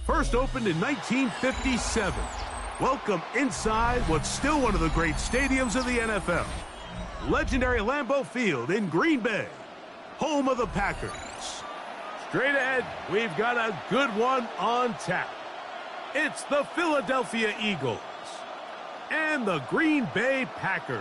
First opened in 1957. Welcome inside what's still one of the great stadiums of the NFL. Legendary Lambeau Field in Green Bay, home of the Packers. Straight ahead, we've got a good one on tap. It's the Philadelphia Eagles and the Green Bay Packers.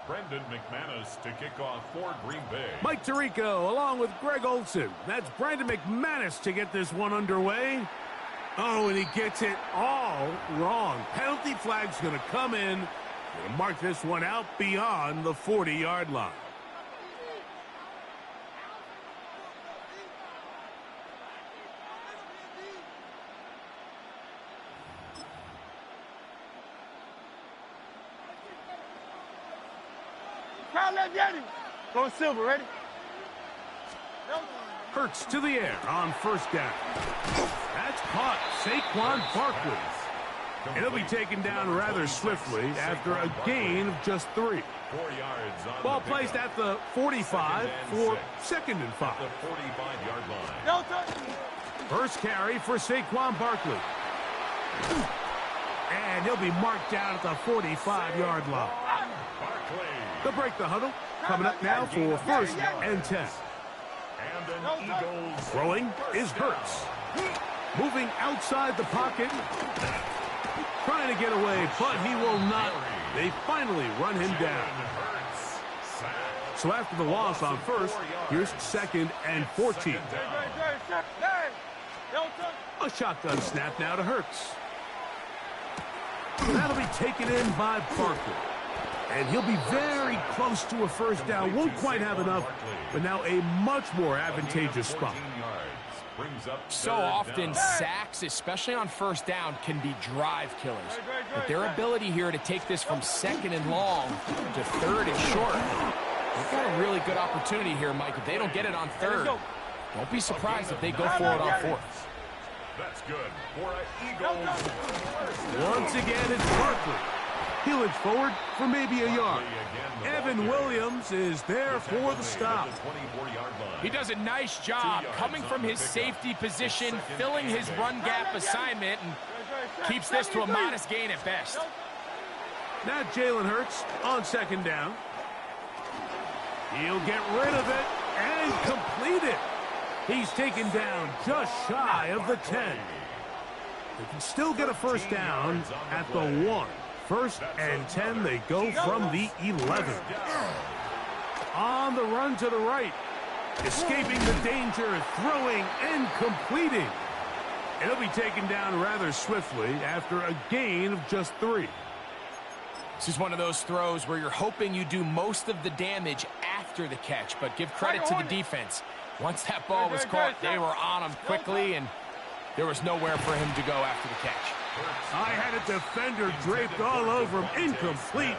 Brendan McManus to kick off for Green Bay. Mike Tirico along with Greg Olson. That's Brendan McManus to get this one underway. Oh, and he gets it all wrong. Penalty flag's going to come in. Going to mark this one out beyond the 40-yard line. Going silver, ready? Hurts to the air on first down. That's caught. Saquon Barkley. And he'll be taken down rather swiftly after a gain of just 3. 4 yards on Ball placed at the 45 for 2nd and 5. The 45-yard line. First carry for Saquon Barkley. And he'll be marked down at the 45-yard line. Barkley. They'll break the huddle. Coming up now for 1st and 10. And an Eagles. Throwing is Hurts. Moving outside the pocket. Trying to get away, but he will not. They finally run him down. So after the loss on 1st, here's 2nd and 14. A shotgun snap now to Hurts. That'll be taken in by Barkley. And he'll be very close to a 1st down. Won't quite have enough, but now a much more advantageous spot. So often, sacks, especially on 1st down, can be drive killers. But their ability here to take this from 2nd and long to 3rd and short, they've got a really good opportunity here, Mike. If they don't get it on 3rd, don't be surprised if they go for it on 4th. That's good for an Eagles. Once again, it's Barkley. He looks forward for maybe a yard. Evan Williams is there for the stop. He does a nice job coming from his safety position, filling his run gap assignment, and keeps this to a modest gain at best. Now Jalen Hurts on 2nd down. He'll get rid of it and complete it. He's taken down just shy of the 10. They can still get a 1st down at the 1. 1st and 10, they go from the 11. On the run to the right. Escaping the danger, throwing and completing. And he'll be taken down rather swiftly after a gain of just 3. This is one of those throws where you're hoping you do most of the damage after the catch, but give credit to the defense. Once that ball was caught, they were on him quickly, and there was nowhere for him to go after the catch. I had a defender draped all over him. Incomplete.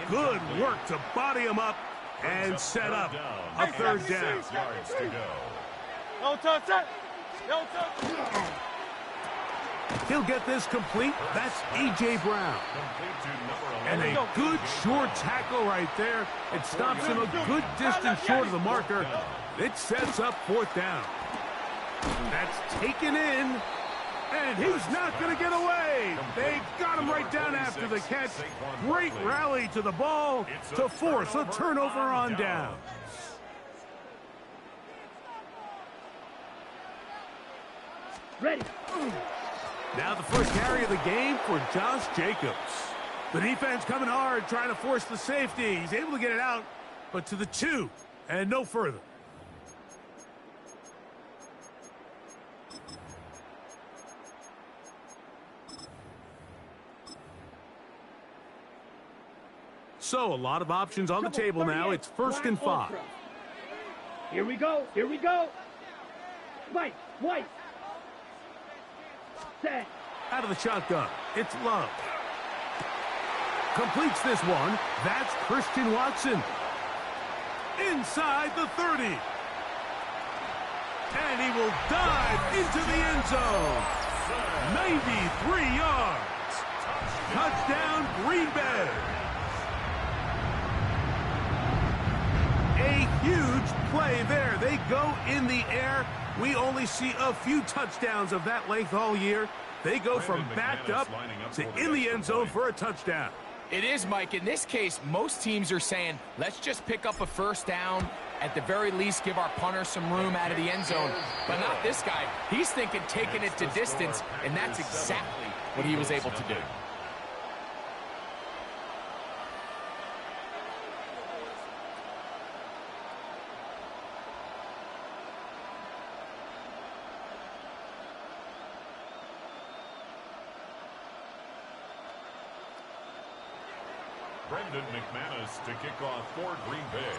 Good work to body him up and set up a 3rd down. Yards to go. No touch. He'll get this complete. That's A.J. Brown. And a good short tackle right there. It stops him a good distance short of the marker. It sets up 4th down. That's taken in. And he's not going to get away. They got him right down after the catch. Great rally to the ball to force a turnover on down. Ready. Now the first carry of the game for Josh Jacobs. The defense coming hard, trying to force the safety. He's able to get it out, but to the 2 and no further. So a lot of options on the table now. It's 1st and 5. Here we go. White. Set. Out of the shotgun, it's Love. Completes this one. That's Christian Watson. inside the 30. And he will dive into the end zone. 93 yards. Touchdown, Green Bay. A huge play there. They go in the air. We only see a few touchdowns of that length all year. They go from backed up to in the end zone for a touchdown. It is, Mike. In this case, most teams are saying, let's just pick up a first down. At the very least, give our punter some room out of the end zone. But not this guy. He's thinking taking it to distance, and that's exactly what he was able to do. Brendan McManus to kick off for Green Bay.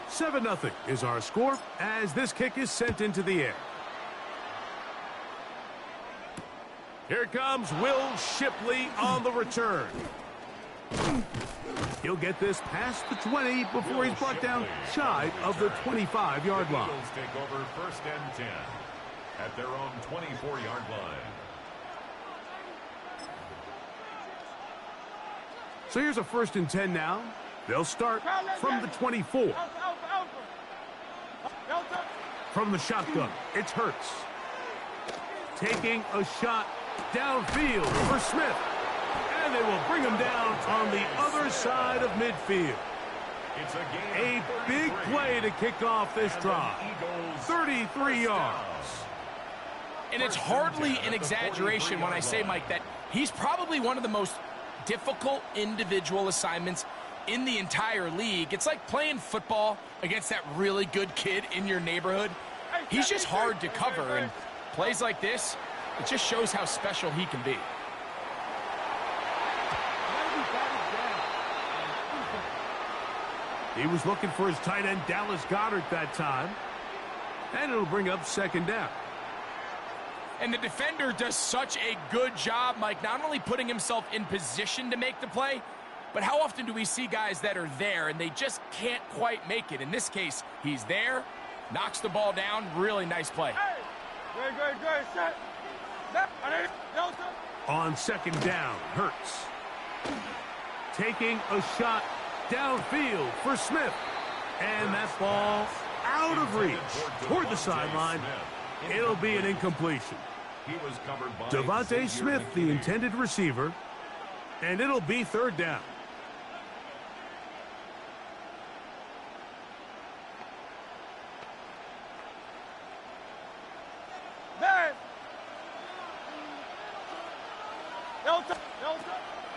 7-0 is our score as this kick is sent into the air. Here comes Will Shipley on the return. He'll get this past the 20 before he's brought down shy of the 25-yard line. Eagles take over 1st and 10 at their own 24-yard line. So here's a 1st and 10 now. They'll start from the 24. From the shotgun, it's Hurts. Taking a shot downfield for Smith. And they will bring him down on the other side of midfield. It's A big play to kick off this drive. 33 yards. And it's hardly an exaggeration when I say, Mike, that he's probably one of the most difficult individual assignments in the entire league. It's like playing football against that really good kid in your neighborhood. He's just hard to cover, and plays like this, it just shows how special he can be. He was looking for his tight end, Dallas Goedert, that time. And it'll bring up 2nd down. And the defender does such a good job, Mike, not only putting himself in position to make the play, but how often do we see guys that are there and they just can't quite make it? In this case, he's there, knocks the ball down, really nice play. On 2nd down, Hurts. Taking a shot downfield for Smith. And that ball out of reach toward the sideline. It'll be an incompletion. Devontae Smith, the intended receiver, and it'll be 3rd down.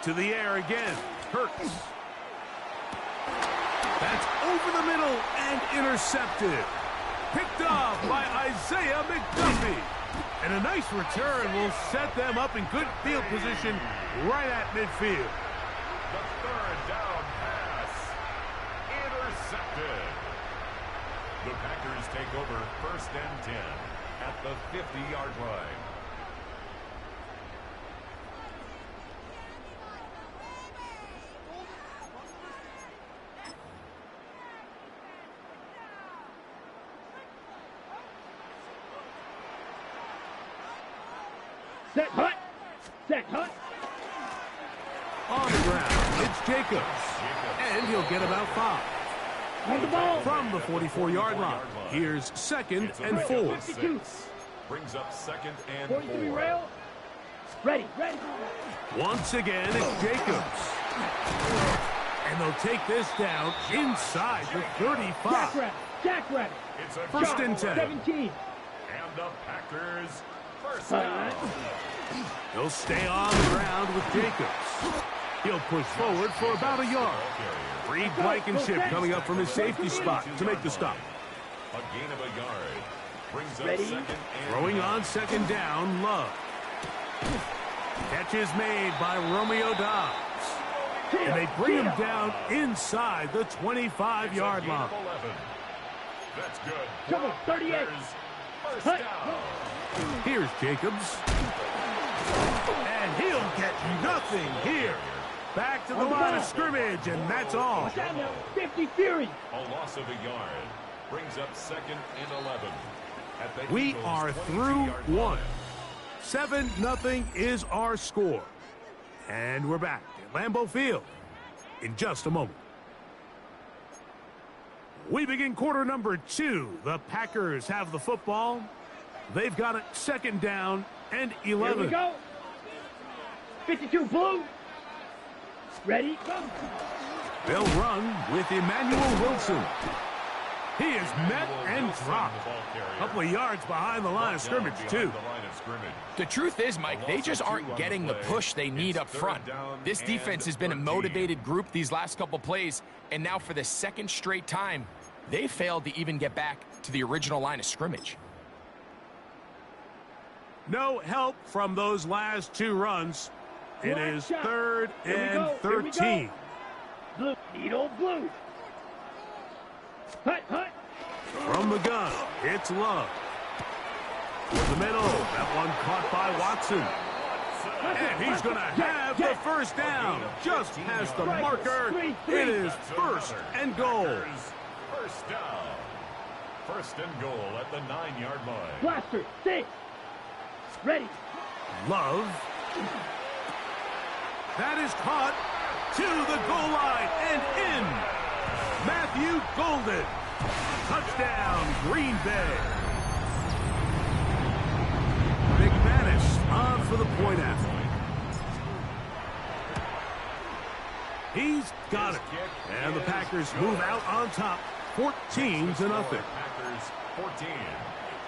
To the air again, Hurts. That's over the middle and intercepted. Picked off by Isaiah McDuffie. And a nice return will set them up in good field position right at midfield. The 3rd down pass. Intercepted. The Packers take over 1st and 10 at the 50-yard line. Set hut. Set hut. On the ground, it's Jacobs. And he'll get about 5. On the ball. From the 44-yard line. Here's 2nd and 4. 52. Brings up 2nd and 43 4. rail. Ready. Once again, it's Jacobs. And they'll take this down inside the 35. Jackrabbit. It's a 1st and 10. 17. And the Packers first down. He'll stay on the ground with Jacobs. He'll push forward for about a yard. Reed Blankenship coming up from his safety spot to make the stop. A gain of a yard. Brings up Ready? 2nd and Throwing on 2nd down, Love. Catch is made by Romeo Dobbs. And they bring him down inside the 25-yard line. 11. That's good. Come on, 38. Packers first Hut. down. Here's Jacobs. And he'll get nothing here. Back to the line of scrimmage, and that's all. Watch out now. 50 Fury. A loss of a yard. Brings up 2nd and 11. At the We Eagles' are through 22-yard one. line. 7-0 is our score. And we're back at Lambeau Field in just a moment. We begin quarter number 2. The Packers have the football. They've got it 2nd down and 11. Here we go. 52 blue. Ready, go. They'll run with Emmanuel Wilson. He is met and dropped. A couple of yards behind the line of scrimmage, too. The truth is, Mike, they just aren't getting the push they need up front. This defense has been a motivated group these last couple plays, and now for the 2nd straight time, they failed to even get back to the original line of scrimmage. No help from those last 2 runs. It is 3rd and 13. Blue, needle blue. Hut, hut. From the gun, it's Love. In the middle, that one caught by Watson. And he's going to have the first down. Just past the marker. It is 1st and goal. First down. 1st and goal at the 9-yard line. Blaster, 6. Ready. Love. That is caught to the goal line and in. Matthew Golden. Touchdown, Green Bay. McManus on for the point after. He's got it. And the Packers move out on top, 14-0. Packers 14,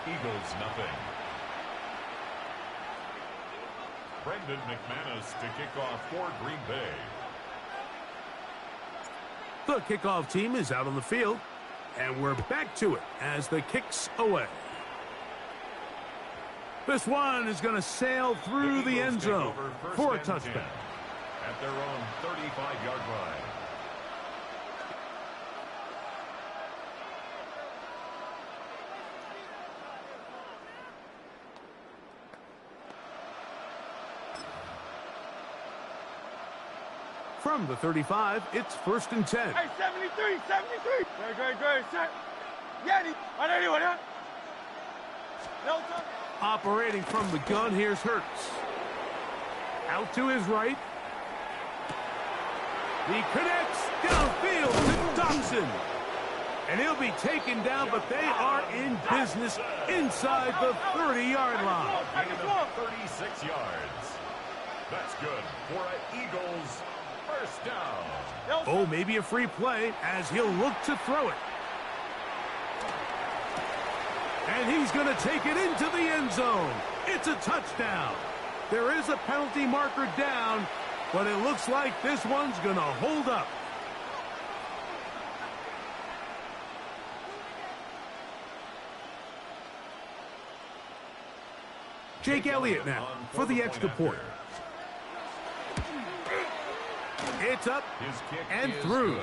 Eagles nothing. Brendan McManus to kick off for Green Bay. The kickoff team is out on the field, and we're back to it as the kick's away. This one is going to sail through the end zone for a touchdown. At their own 35-yard line. From the 35, it's 1st and 10. Hey, 73. Great. Set. Yanni. On anyone, huh? Delta. Operating from the gun, here's Hurts. Out to his right. He connects downfield to Dobson. And he'll be taken down, but they are in business inside the 30-yard line. 36 yards. That's good for an Eagles first down. Oh, maybe a free play as he'll look to throw it. And he's going to take it into the end zone. It's a touchdown. There is a penalty marker down, but it looks like this one's going to hold up. Jake Elliott now for the extra point. It's up and through.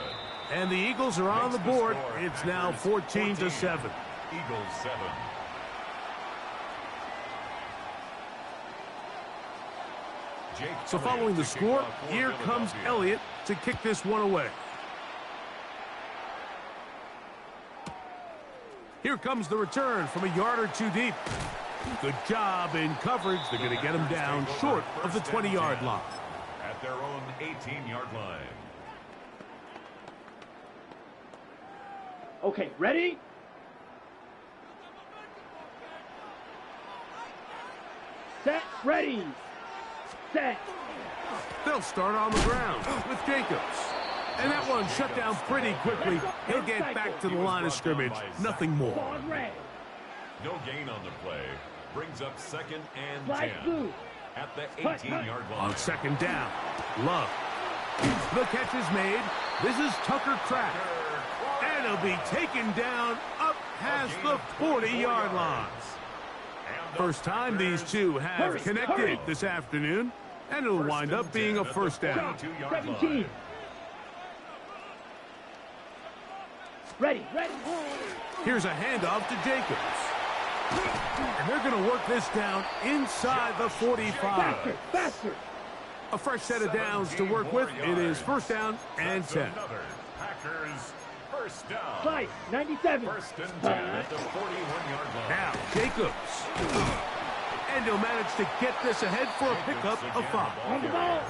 And the Eagles are on the board. It's now 14-7. Eagles 7. So following the score, here comes Elliott to kick this one away. Here comes the return from a yard or two deep. Good job in coverage. They're going to get him down short of the 20-yard line. At their own 18-yard line. Okay, ready? Set, ready. Set. They'll start on the ground with Jacobs. And that one shut down pretty quickly. He'll get back to the line of scrimmage. Nothing more. Ball red. No gain on the play. Brings up 2nd and Flag 10. blue. At the 18-yard line. On 2nd down, Love. The catch is made. This is Tucker Kraft. And he'll be taken down up past the 40-yard line. First time these two have connected this afternoon, and it'll wind up being a first down. 17. Ready. Here's a handoff to Jacobs. And they're going to work this down inside the 45. Faster. A fresh set of downs to work with. It is first down and 10. Another Packers first down. Slice, 97. First and 10 at the 41-yard line. Now, Jacobs. And he'll manage to get this ahead for a pickup of 5. On the ball.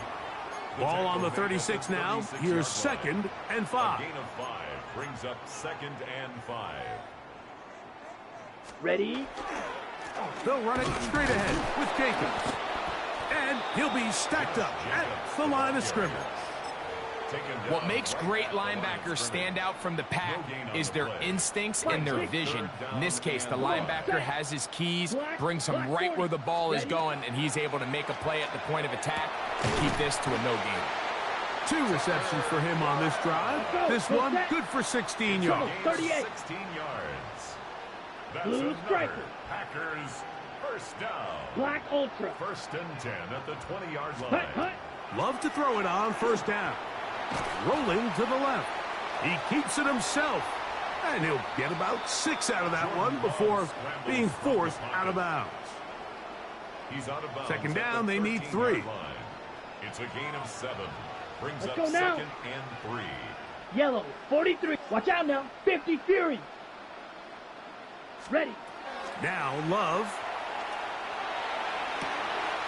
Ball on the 36 now. Here's second and 5. A gain of 5 brings up second and 5. Ready, They'll run it straight ahead with Jacobs. And he'll be stacked up at the line of scrimmage. What makes great linebackers stand out from the pack is their instincts and their vision. In this case, the linebacker has his keys, brings him right where the ball is going, and he's able to make a play at the point of attack and keep this to a no gain. 2 receptions for him on this drive. This one good for 16 yards. 38. 16 yards. That's Blue another striker. Packers first down. Black Ultra. First and 10 at the 20-yard Hut, line. hut. Love to throw it on first down. Rolling to the left. He keeps it himself. And he'll get about 6 out of that one before being forced out of bounds. He's out of bounds. Second down, at the they need 13-yard 3. line. It's a gain of 7. Brings Let's up go now. second and 3. Yellow, 43. Watch out now. 50 Fury. Ready. Now Love.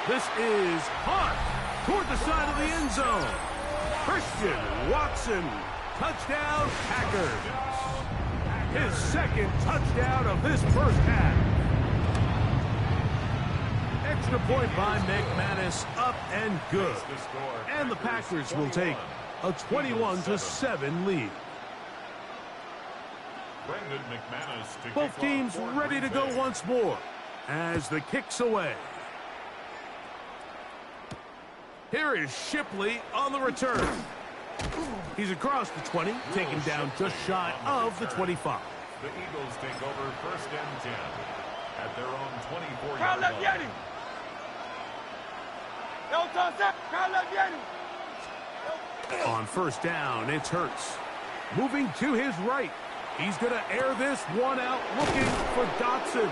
This is hot toward the side of the end zone. Christian Watson. Touchdown, Packers. His second touchdown of this first half. Extra point by McManus, up and good. And the Packers will take a 21-7 lead. Both teams ready to go once more as the kick's away. Here is Shipley on the return. He's across the 20, taken down just shy of the 25. The Eagles take over first and 10 at their own 24-yard line. On first down, it's Hurts. Moving to his right. He's going to air this one out, looking for Dotson.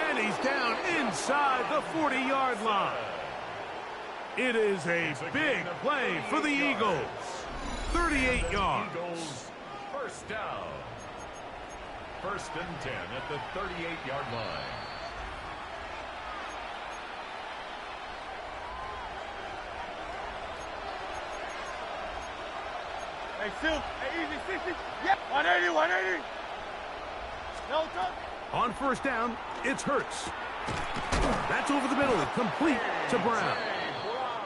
And he's down inside the 40-yard line. It is a big play for the Eagles. 38 yards. Eagles first down. First and 10 at the 38-yard line. Hey, Sil. Hey, easy, 60. Yeah. 180, 180. No touch. On first down, it's Hurts. That's over the middle, complete to Brown.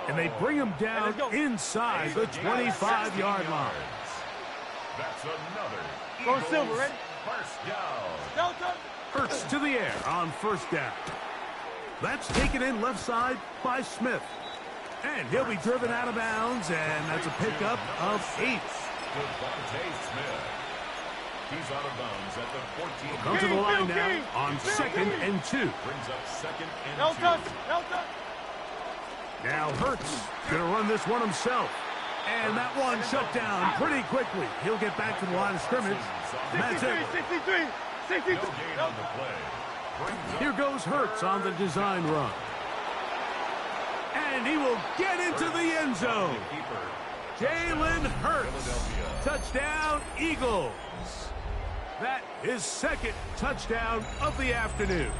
And they bring him down inside the 25-yard line. That's another. Go Eagles Silver, ready? First down. No touch. Hurts to the air on first down. That's taken in left side by Smith. And he'll be driven out of bounds, and that's a pickup of 8. Devontae Smith. He's out of bounds at the 14. Come to the line now on second and 2. Brings up second and No 2. touch. No touch. Now Hurts going to run this one himself. And that one shut down pretty quickly. He'll get back to the line of scrimmage. That's 63, it. 63, 63. No gain on the play. Brings up Here goes Hurts on the design run. And he will get into the end zone. keeper. Jalen Hurts. Philadelphia. Touchdown, Eagles. That is second touchdown of the afternoon.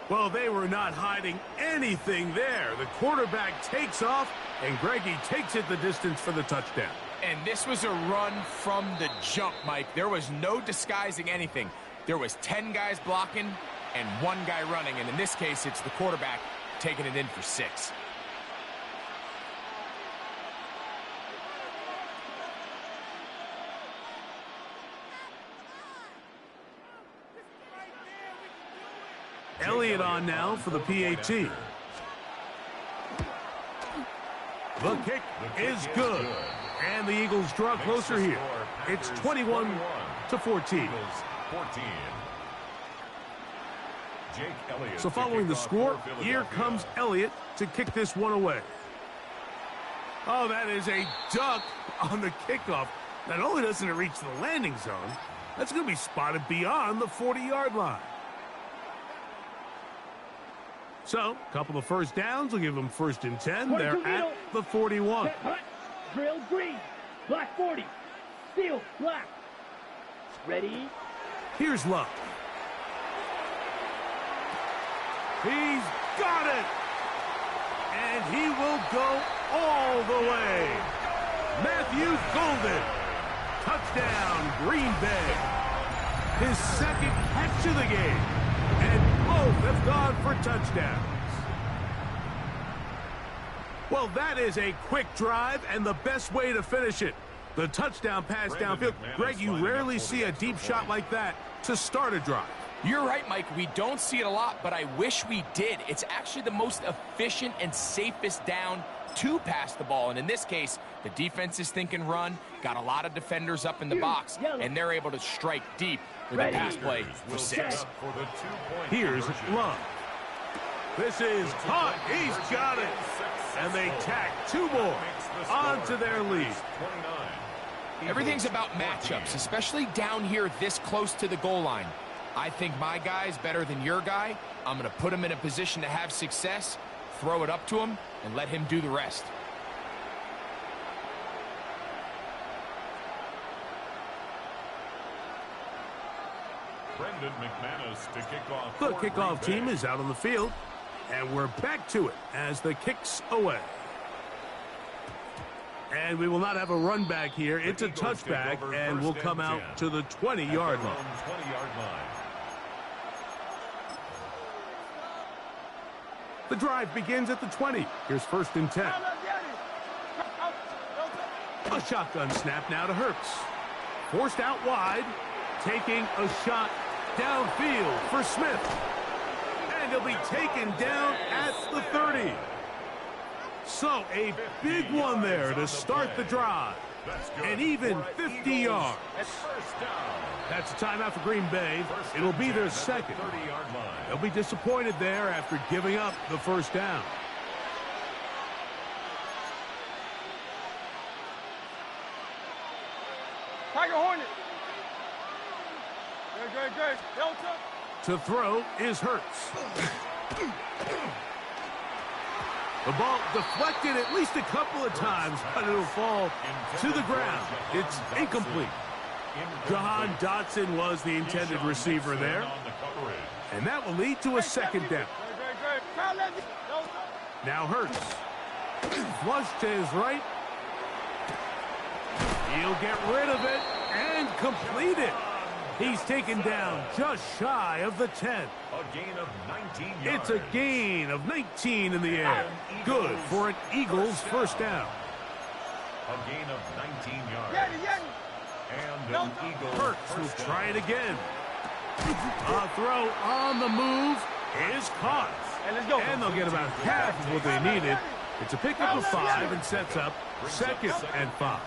Well, they were not hiding anything there. The quarterback takes off, and Greggy takes it the distance for the touchdown. And this was a run from the jump, Mike. There was no disguising anything. There was 10 guys blocking and 1 guy running, and in this case, it's the quarterback taking it in for 6. Elliott on now for the PAT. The kick is good. And the Eagles draw closer here. It's 21-14. So following the score, here comes Elliott to kick this one away. Oh, that is a duck on the kickoff. Not only doesn't it reach the landing zone, that's going to be spotted beyond the 40-yard line. So, a couple of first downs will give them 1st and 10. They're 22 at the 41. Set hunt. Drill green. Black 40. Steel black. Ready? Here's Love. He's got it! And he will go all the way. Matthew Golden. Touchdown, Green Bay. His 2nd catch of the game. And both have gone for touchdowns. Well, that is a quick drive and the best way to finish it. The touchdown pass downfield. Greg, you rarely see a deep shot like that to start a drive. You're right, Mike. We don't see it a lot, but I wish we did. It's actually the most efficient and safest down to pass the ball. And in this case, the defense is thinking run, got a lot of defenders up in the box, and they're able to strike deep with a pass play for 6. Here's Love. This is caught. He's got it. And they tack 2 more onto their lead. Everything's about matchups, especially down here this close to the goal line. I think my guy's better than your guy. I'm going to put him in a position to have success, throw it up to him, and let him do the rest. Brendan McManus to kick off. The kickoff team is out on the field, and we're back to it as the kick's away. And we will not have a run back here. It's a touchback, and we'll come out to the 20-yard line. The drive begins at the 20. Here's 1st and 10. A shotgun snap now to Hurts. Forced out wide, taking a shot downfield for Smith. And he'll be taken down at the 30. So a big one there to start the drive. And even 50 yards. That's a timeout for Green Bay. It'll be their 2nd. They'll be disappointed there after giving up the 1st down. Tiger Hornet. Good. Delta. To throw is Hurts. The ball deflected at least a couple of times, but it'll fall to the ground. It's incomplete. Jahan Dotson was the intended receiver there. And that will lead to a 2nd down. Now Hurts. Flush to his right. He'll get rid of it and complete it. He's taken down just shy of the 10. A gain of 19 yards. It's a gain of 19 in the air. Good for an Eagles 1st down. A gain of 19 yards. And an Eagles Hurts will try it again. A throw on the move is caught. And they'll get about half of what they needed. It's a pickup of 5 and sets up 2nd and 5.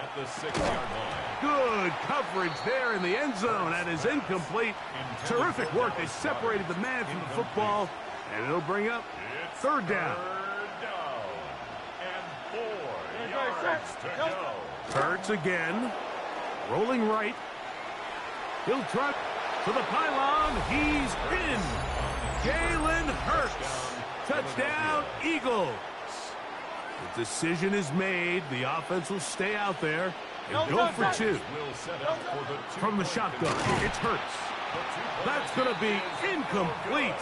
At the 6-yard line. Good coverage there in the end zone. That is incomplete. Terrific work. They separated the man from the football, and it'll bring up 3rd down. And 4 yards to go. Hurts again. Rolling right. He'll truck to the pylon. He's in. Jalen Hurts. Touchdown, Eagles. The decision is made. The offense will stay out there and go for 2. From the shotgun, it's Hurts. That's going to be incomplete.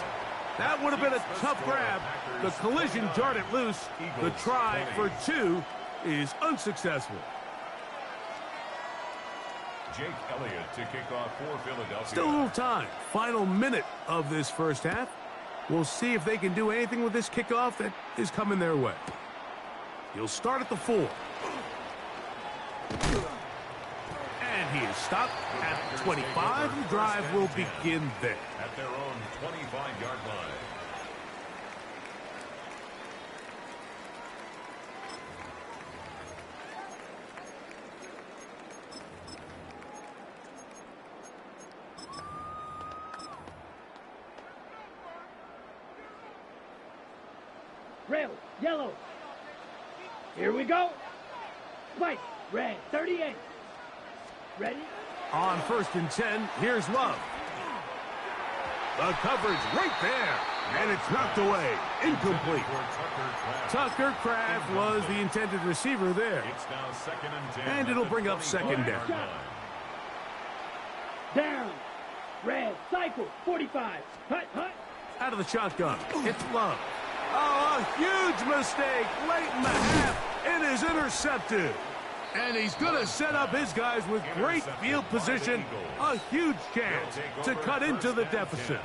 That would have been a tough grab. The collision jarred it loose. The try for 2 is unsuccessful. Jake Elliott to kick off for Philadelphia. Still a little time. Final minute of this 1st half. We'll see if they can do anything with this kickoff that is coming their way. He'll start at the 4. And he is stopped at the 25. The drive will begin there. At their own 25-yard line. Rail, yellow. Here we go. White, red, 38. Ready? On 1st and 10, here's Love. The coverage right there. And it's knocked away. Incomplete. Tucker Kraft was the intended receiver there. It's now 2nd and 10. And it'll bring up 2nd down. Down. Red. Cycle. 45. Hut. Out of the shotgun. It's Love. Oh, a huge mistake late in the half. It is intercepted. And he's going to set up his guys with great field position. A huge chance to cut into the deficit.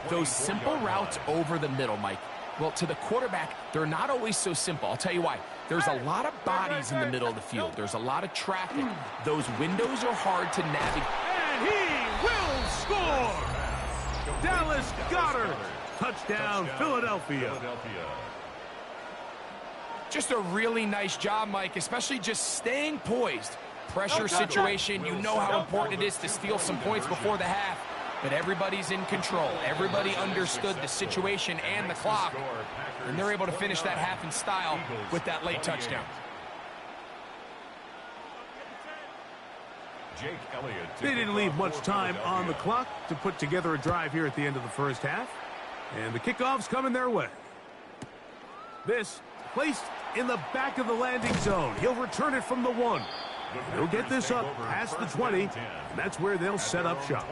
Those simple routes over the middle, Mike. Well, to the quarterback, they're not always so simple. I'll tell you why. There's a lot of bodies in the middle of the field. There's a lot of traffic. Those windows are hard to navigate. And he will score! Dallas Goedert. Touchdown, Philadelphia. Just a really nice job, Mike, especially just staying poised. Pressure situation, you know how important it is to steal some points before the half. But everybody's in control. Everybody understood the situation and the clock. And they're able to finish that half in style with that late touchdown. They didn't leave much time on the clock to put together a drive here at the end of the first half. And the kickoff's coming their way. This placed in the back of the landing zone. He'll return it from the 1. He'll get this up past the 20, and that's where they'll set up shop.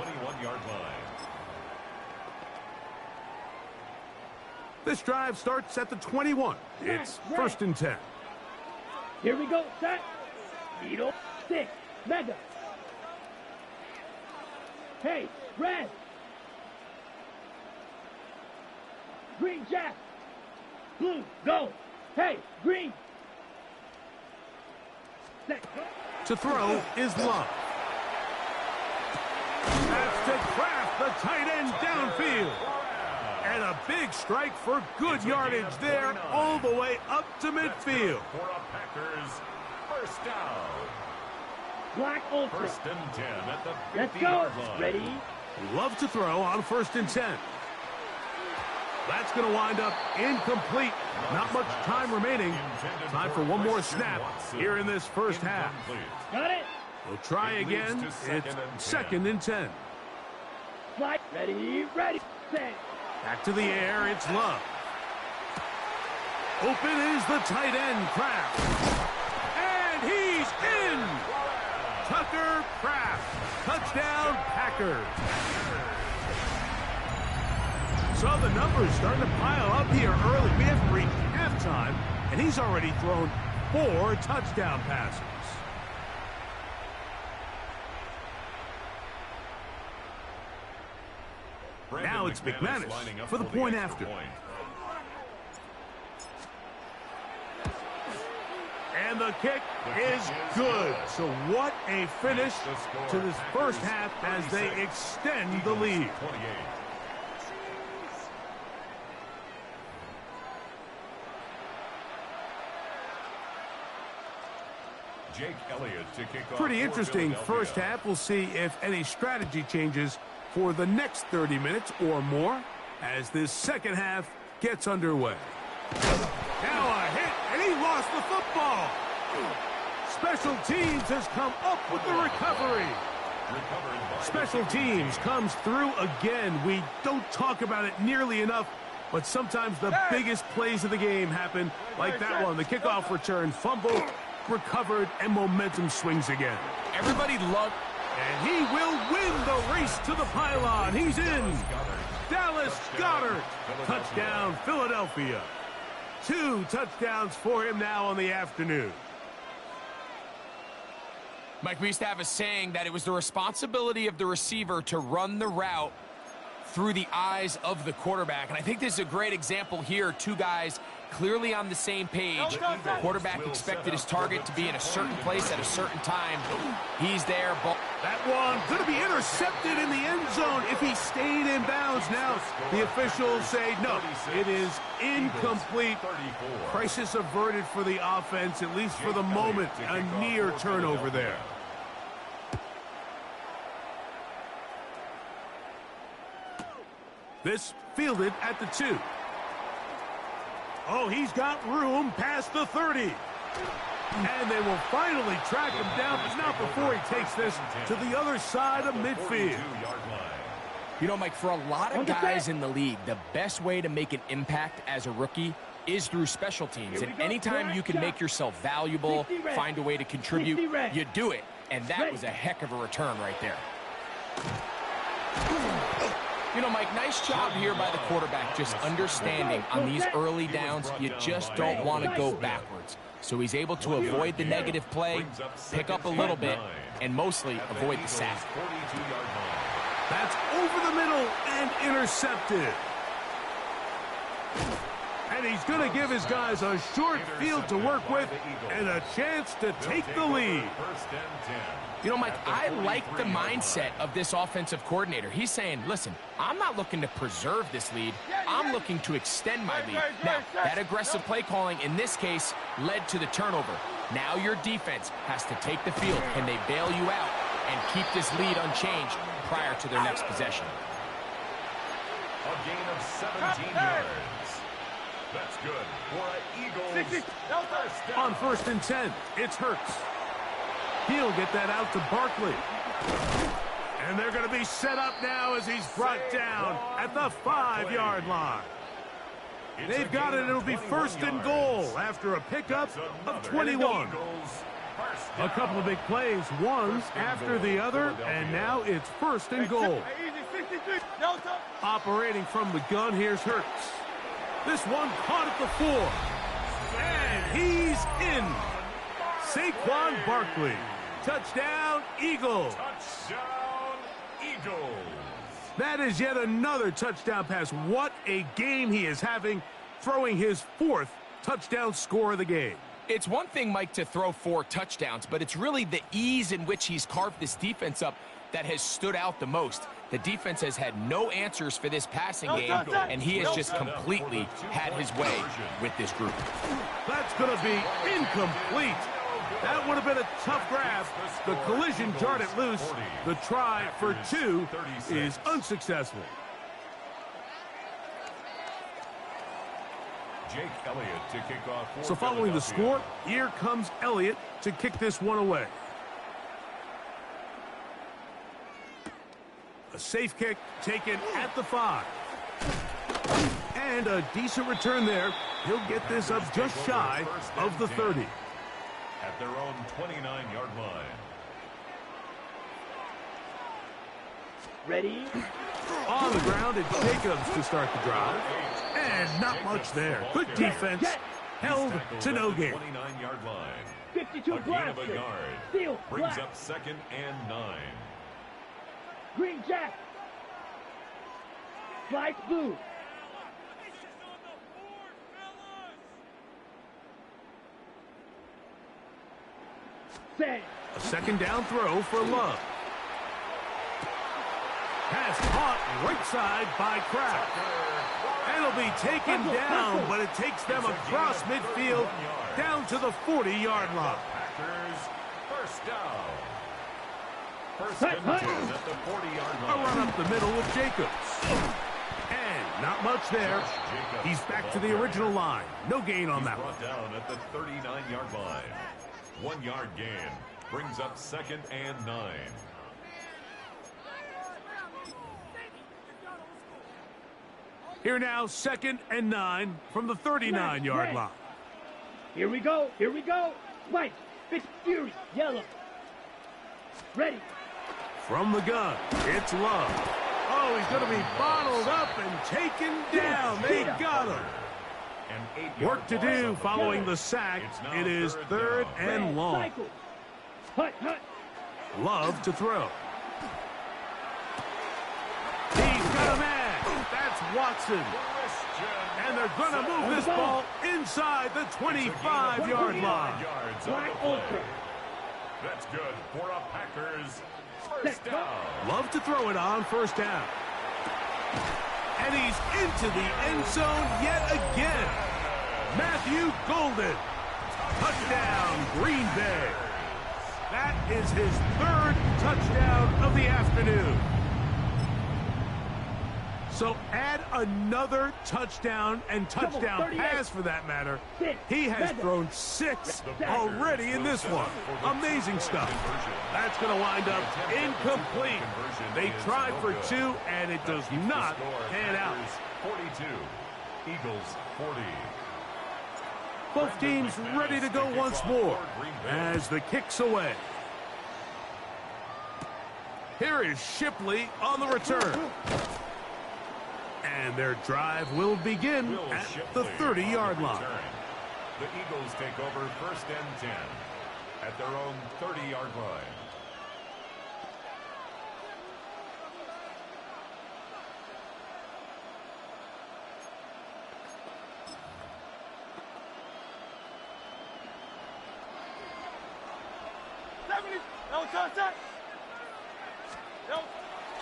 This drive starts at the 21. It's 1st and 10. Here we go. Set. Needle. 6. Mega. Hey, red. Green Jack. Blue. Go. Hey, green. Set. To throw is Love. That's to Kraft, the tight end downfield. And a big strike for good yardage there all the way up to midfield. For a Packers first down. Black Ultra. 1st and 10 at the 50-yard Let's go. line. Ready? Love to throw on 1st and 10. That's going to wind up incomplete. Not much time remaining. Time for one more snap here in this first half. Got it. We'll try again. It's 2nd and 10. Slide. Ready. Set. Back to the air. It's Love. Open is the tight end, Kraft. And he's in. Tucker Kraft. Touchdown, Packers. So the numbers starting to pile up here early. We haven't reached halftime, and he's already thrown 4 touchdown passes. Now it's McManus for the point after. And the kick is good. So what a finish to this first half as they extend the lead. Pretty interesting first half. We'll see if any strategy changes for the next 30 minutes or more as this second half gets underway. Now a hit, and he lost the football. Special teams has come up with the recovery. Special teams comes through again. We don't talk about it nearly enough, but sometimes the biggest plays of the game happen like that one. The kickoff return, fumble, recovered, and momentum swings again. Everybody loved. And he will win the race to the pylon. He's in. Dallas Goedert. Touchdown, Philadelphia. 2 touchdowns for him now on the afternoon. Mike, we used to have a saying that it was the responsibility of the receiver to run the route through the eyes of the quarterback. And I think this is a great example here. 2 guys clearly on the same page. The quarterback expected his target to be in a certain place at a certain time. He's there. That one going to be intercepted in the end zone if he stayed in bounds. Now the officials say no, it is incomplete. Crisis averted for the offense, at least for the moment. A near turnover there. This fielded at the 2. Oh, he's got room past the 30. And they will finally track him down, but not before he takes this to the other side of midfield. You know, Mike, for a lot of guys in the league, the best way to make an impact as a rookie is through special teams. And anytime you can make yourself valuable, find a way to contribute, you do it. And that was a heck of a return right there. You know, Mike, nice job here by the quarterback, just understanding on these early downs, you just don't want to go backwards. So he's able to avoid the negative play, pick up a little bit, and mostly avoid the sack. That's over the middle and intercepted. And he's going to give his guys a short field to work with and a chance to take the lead. You know, Mike, I like the mindset of this offensive coordinator. He's saying, listen, I'm not looking to preserve this lead. I'm looking to extend my lead. Now, that aggressive play calling in this case led to the turnover. Now your defense has to take the field. Can they bail you out and keep this lead unchanged prior to their next possession? A gain of 17 yards. That's good for an Eagles first down. On 1st and 10, it's Hurts. He'll get that out to Barkley. And they're going to be set up now as he's brought down at the 5-yard line. They've got it. It'll be 1st and goal after a pickup of 21. A couple of big plays, one after the other, and now it's 1st and goal. Operating from the gun, here's Hurts. This one caught at the 4. And he's in. Saquon Barkley. Touchdown, Eagles. Touchdown, Eagles. That is yet another touchdown pass. What a game he is having, throwing his 4th touchdown score of the game. It's one thing, Mike, to throw 4 touchdowns, but it's really the ease in which he's carved this defense up that has stood out the most. The defense has had no answers for this passing game, and he has just completely had his way with this group. That's going to be incomplete. That would have been a tough grab. The collision jarred it loose. The try for 2 is unsuccessful. Jake Elliott to kick off. So following the score, here comes Elliott to kick this one away. A safe kick taken at the 5. And a decent return there. He'll get this up just shy of the 30. At their own 29-yard line. Ready? On the ground, it's Jacobs to start the drive. And not much there. Good defense. Held to no gain. 29-yard line. 52 A gain of a yard. Steal, brings black. up 2nd and 9. Green Jack. Light blue. Set. A 2nd down throw for Love. Pass caught right side by Kraft. And it'll be taken down, but it takes them across midfield down to the 40-yard line. Packers first down. 1st and 10 at the 40-yard A line. run up the middle with Jacobs. And not much there. He's back to the original line. No gain on that one. Brought down at the 39-yard line. 1-yard gain brings up 2nd and 9. Here now, 2nd and 9 from the 39-yard line. Here we go. Here we go. White. Big Fury. Yellow. Ready. From the gun, it's Love. Oh, he's going to be bottled up and taken down. They got him. Work to do following the sack. It is 3rd and long. Hut, hut. Love to throw. He's got a man. That's Watson. And they're going to move this ball inside the 25-yard line. Black ultra. That's good for a Packers first down. Love to throw it on 1st down. And he's into the end zone yet again. Matthew Golden. Touchdown, Green Bay. That is his 3rd touchdown of the afternoon. So add another touchdown and touchdown pass for that matter. He has thrown 6 already in this one. Amazing stuff. That's going to wind up incomplete. They tried for 2, and it does not pan out. 42. Eagles 40. Both teams ready to go once more as the kick's away. Here is Shipley on the return. And their drive will begin at the 30-yard line. The Eagles take over 1st and 10 at their own 30-yard line.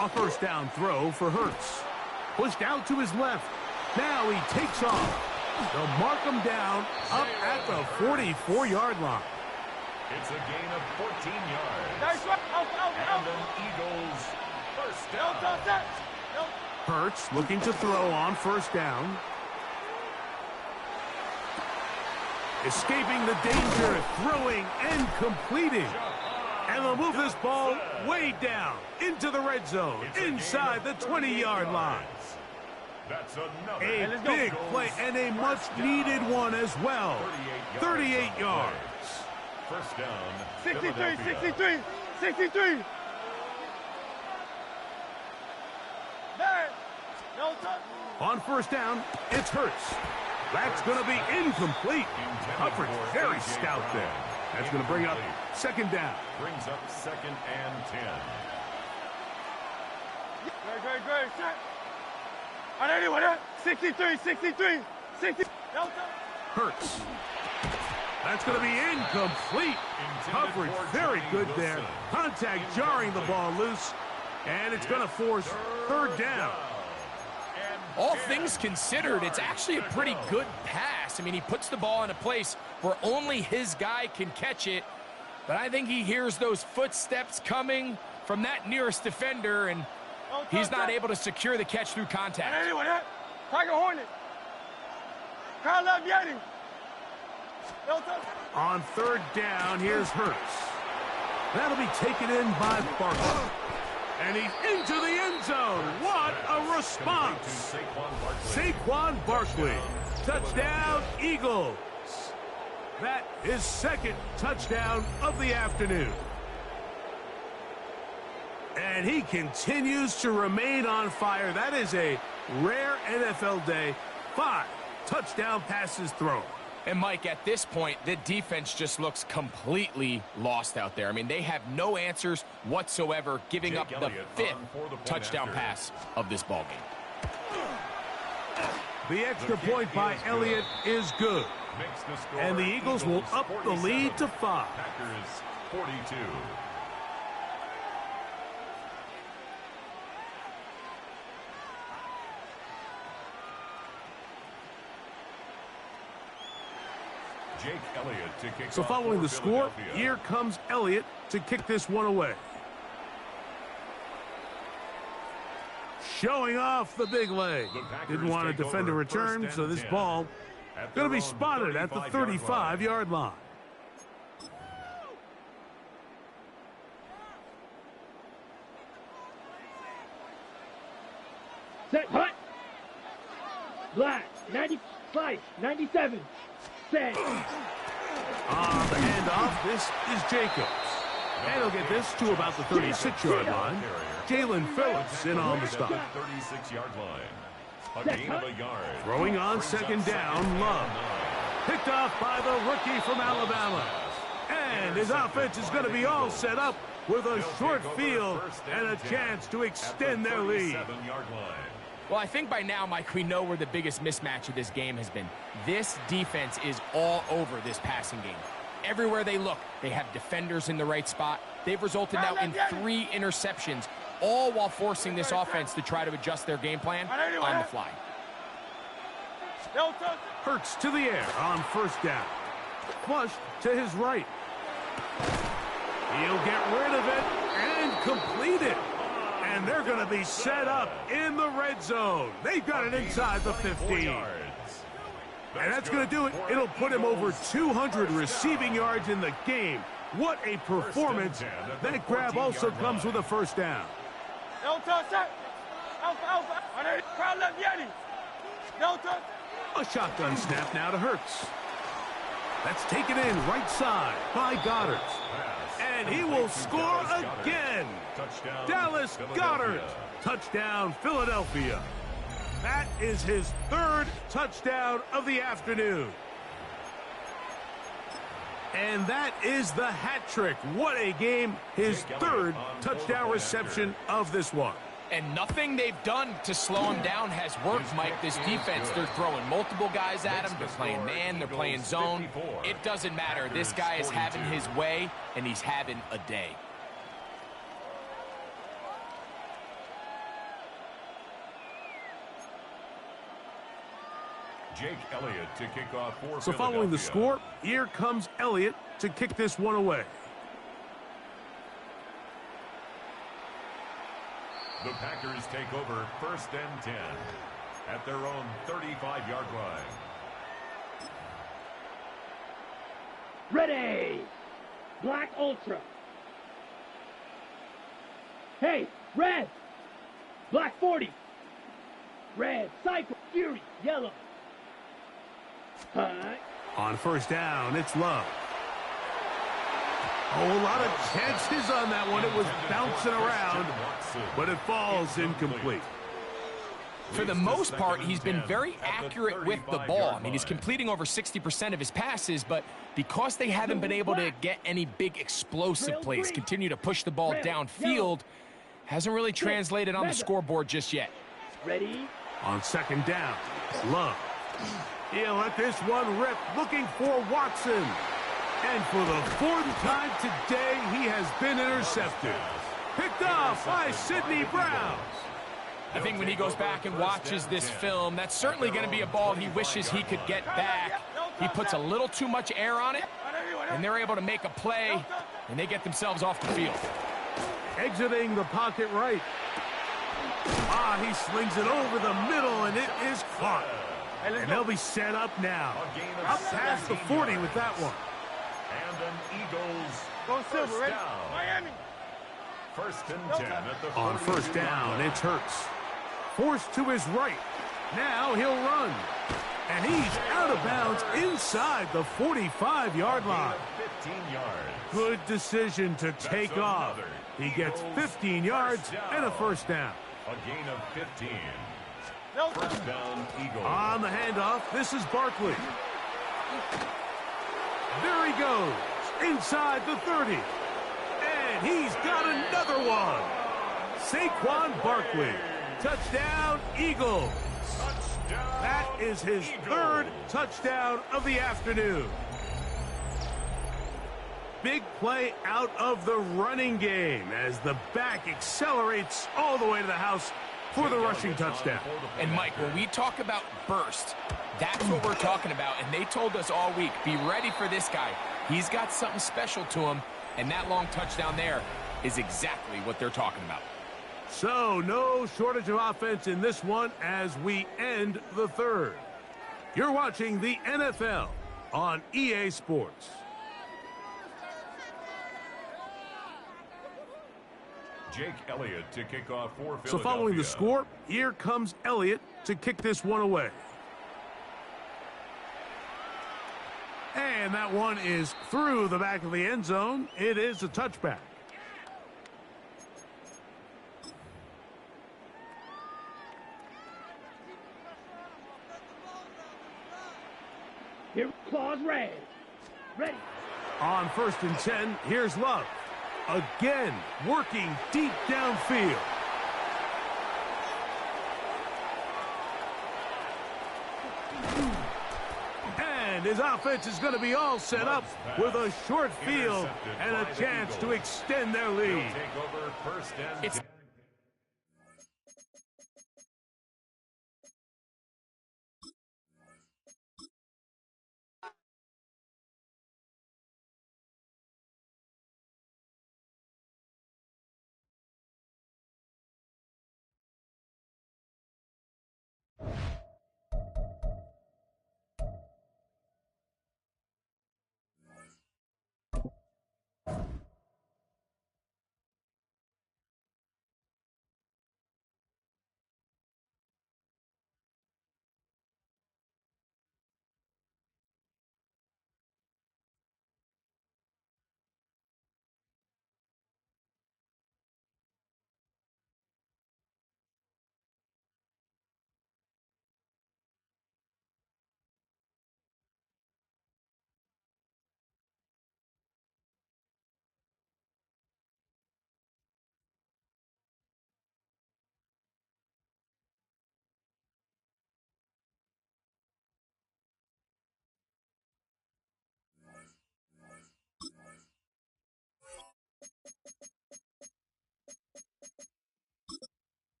A first down throw for Hurts. Pushed out to his left. Now he takes off. They'll mark him down up at the 44-yard line. It's a gain of 14 yards. And an Eagles first down. Hurts looking to throw on first down. Escaping the danger, throwing and completing. And they'll move this ball way down into the red zone, inside the 20-yard line. That's another. A big play and a much-needed one as well. 38 yards. First down. 63. On first down, it's Hurts. That's going to be incomplete. Coverage very stout there. That's going to bring up second down. Brings up 2nd and 10. Great. On anyone, 63. Hurts. That's going to be incomplete. Coverage very good there. Contact jarring the ball loose. And it's going to force third down. All things considered, it's actually a pretty good pass. I mean, he puts the ball in a place where only his guy can catch it. But I think he hears those footsteps coming from that nearest defender, and he's not able to secure the catch through contact. Tiger Hornet. Kyle Love Yeti. On third down, here's Hurts. That'll be taken in by Barkley. And he's into the end zone. What a response. Saquon Barkley. Touchdown, Eagles. That is second touchdown of the afternoon. And he continues to remain on fire. That is a rare NFL day. 5 touchdown passes thrown. And, Mike, at this point, the defense just looks completely lost out there. I mean, they have no answers whatsoever, giving up the 5th touchdown pass of this ballgame. The extra point by Elliott is good. And the Eagles will up the lead to 5. Packers 42. Jake Elliott to kick So off following for the score, Philadelphia. here comes Elliott to kick this one away. Showing off the big leg. Didn't want to defend a return, so this ball going to be spotted at the 35-yard line. Set, hut. Black, 95, 97. Set. On the handoff, this is Jacobs. And he'll get this to about the 36-yard line. Jalen Phillips in on the stop. 36-yard line. A gain of a yard. Throwing on second down, Love. Picked off by the rookie from Alabama. And his offense is going to be all set up with a short field and a chance to extend their lead. 37-yard line. Well, I think by now, Mike, we know where the biggest mismatch of this game has been. This defense is all over this passing game. Everywhere they look, they have defenders in the right spot. They've resulted now in 3 interceptions, all while forcing this offense to try to adjust their game plan on the fly. Hurts to the air on first down. Flushed to his right. He'll get rid of it and complete it. And they're going to be set up in the red zone. They've got it inside the 15. And that's going to do it. It'll put him over 200 receiving yards in the game. What a performance. That grab also comes with a first down. A shotgun snap now to Hurts. That's taken in right side by Goddard. And he will score again. Dallas Goedert. Touchdown, Philadelphia. That is his third touchdown of the afternoon. And that is the hat trick. What a game. His third touchdown reception of this one. And nothing they've done to slow him down has worked, Mike. This defense, they're throwing multiple guys at him. They're playing man. They're playing zone. It doesn't matter. This guy is having his way, and he's having a day. Jake Elliott to kick off for So following the score, here comes Elliott to kick this one away. The Packers take over 1st and 10 at their own 35-yard line. Ready. Black Ultra. Hey, red. Black 40. Red, Cycle, Fury, yellow. High. On first down, it's Love. A whole lot of chances on that one. It was bouncing around, but it falls incomplete. For the most part, he's been very accurate with the ball. I mean, he's completing over 60% of his passes, but because they haven't been able to get any big explosive plays, continue to push the ball downfield, hasn't really translated on the scoreboard just yet. Ready. On second down, Love. He'll let this one rip, looking for Watson. And for the fourth time today, he has been intercepted. Picked off by Sidney Brown. I think when he goes back and watches this film, that's certainly going to be a ball he wishes he could get back. He puts a little too much air on it, and they're able to make a play, and they get themselves off the field. Exiting the pocket right. He slings it over the middle, and it is caught. And they'll be set up now. Up past the 40 with that one. And an Eagles first down. Miami. 1st and 10 at the 42. On first down, it's Hurts. Forced to his right. Now he'll run. And he's out of bounds inside the 45-yard line. 15 yards. Good decision to take off. He gets 15 yards and a first down. A gain of 15. First down, Eagles. On the handoff, this is Barkley. There he goes, inside the 30. And he's got another one. Saquon Barkley. Touchdown, Eagles. Touchdown, That is his third touchdown of the afternoon. Big play out of the running game as the back accelerates all the way to the house for the rushing touchdown. And, Mike, when we talk about burst, that's what we're talking about. And they told us all week, be ready for this guy. He's got something special to him, and that long touchdown there is exactly what they're talking about. So, no shortage of offense in this one as we end the third. You're watching the NFL on EA Sports. Jake Elliott to kick off for Philadelphia. So following the score, here comes Elliott to kick this one away. And that one is through the back of the end zone. It is a touchback. Here, claws red. Ready. On 1st and 10, here's Love. Again, working deep downfield. And his offense is going to be all set up with a short field and a chance to extend their lead. It's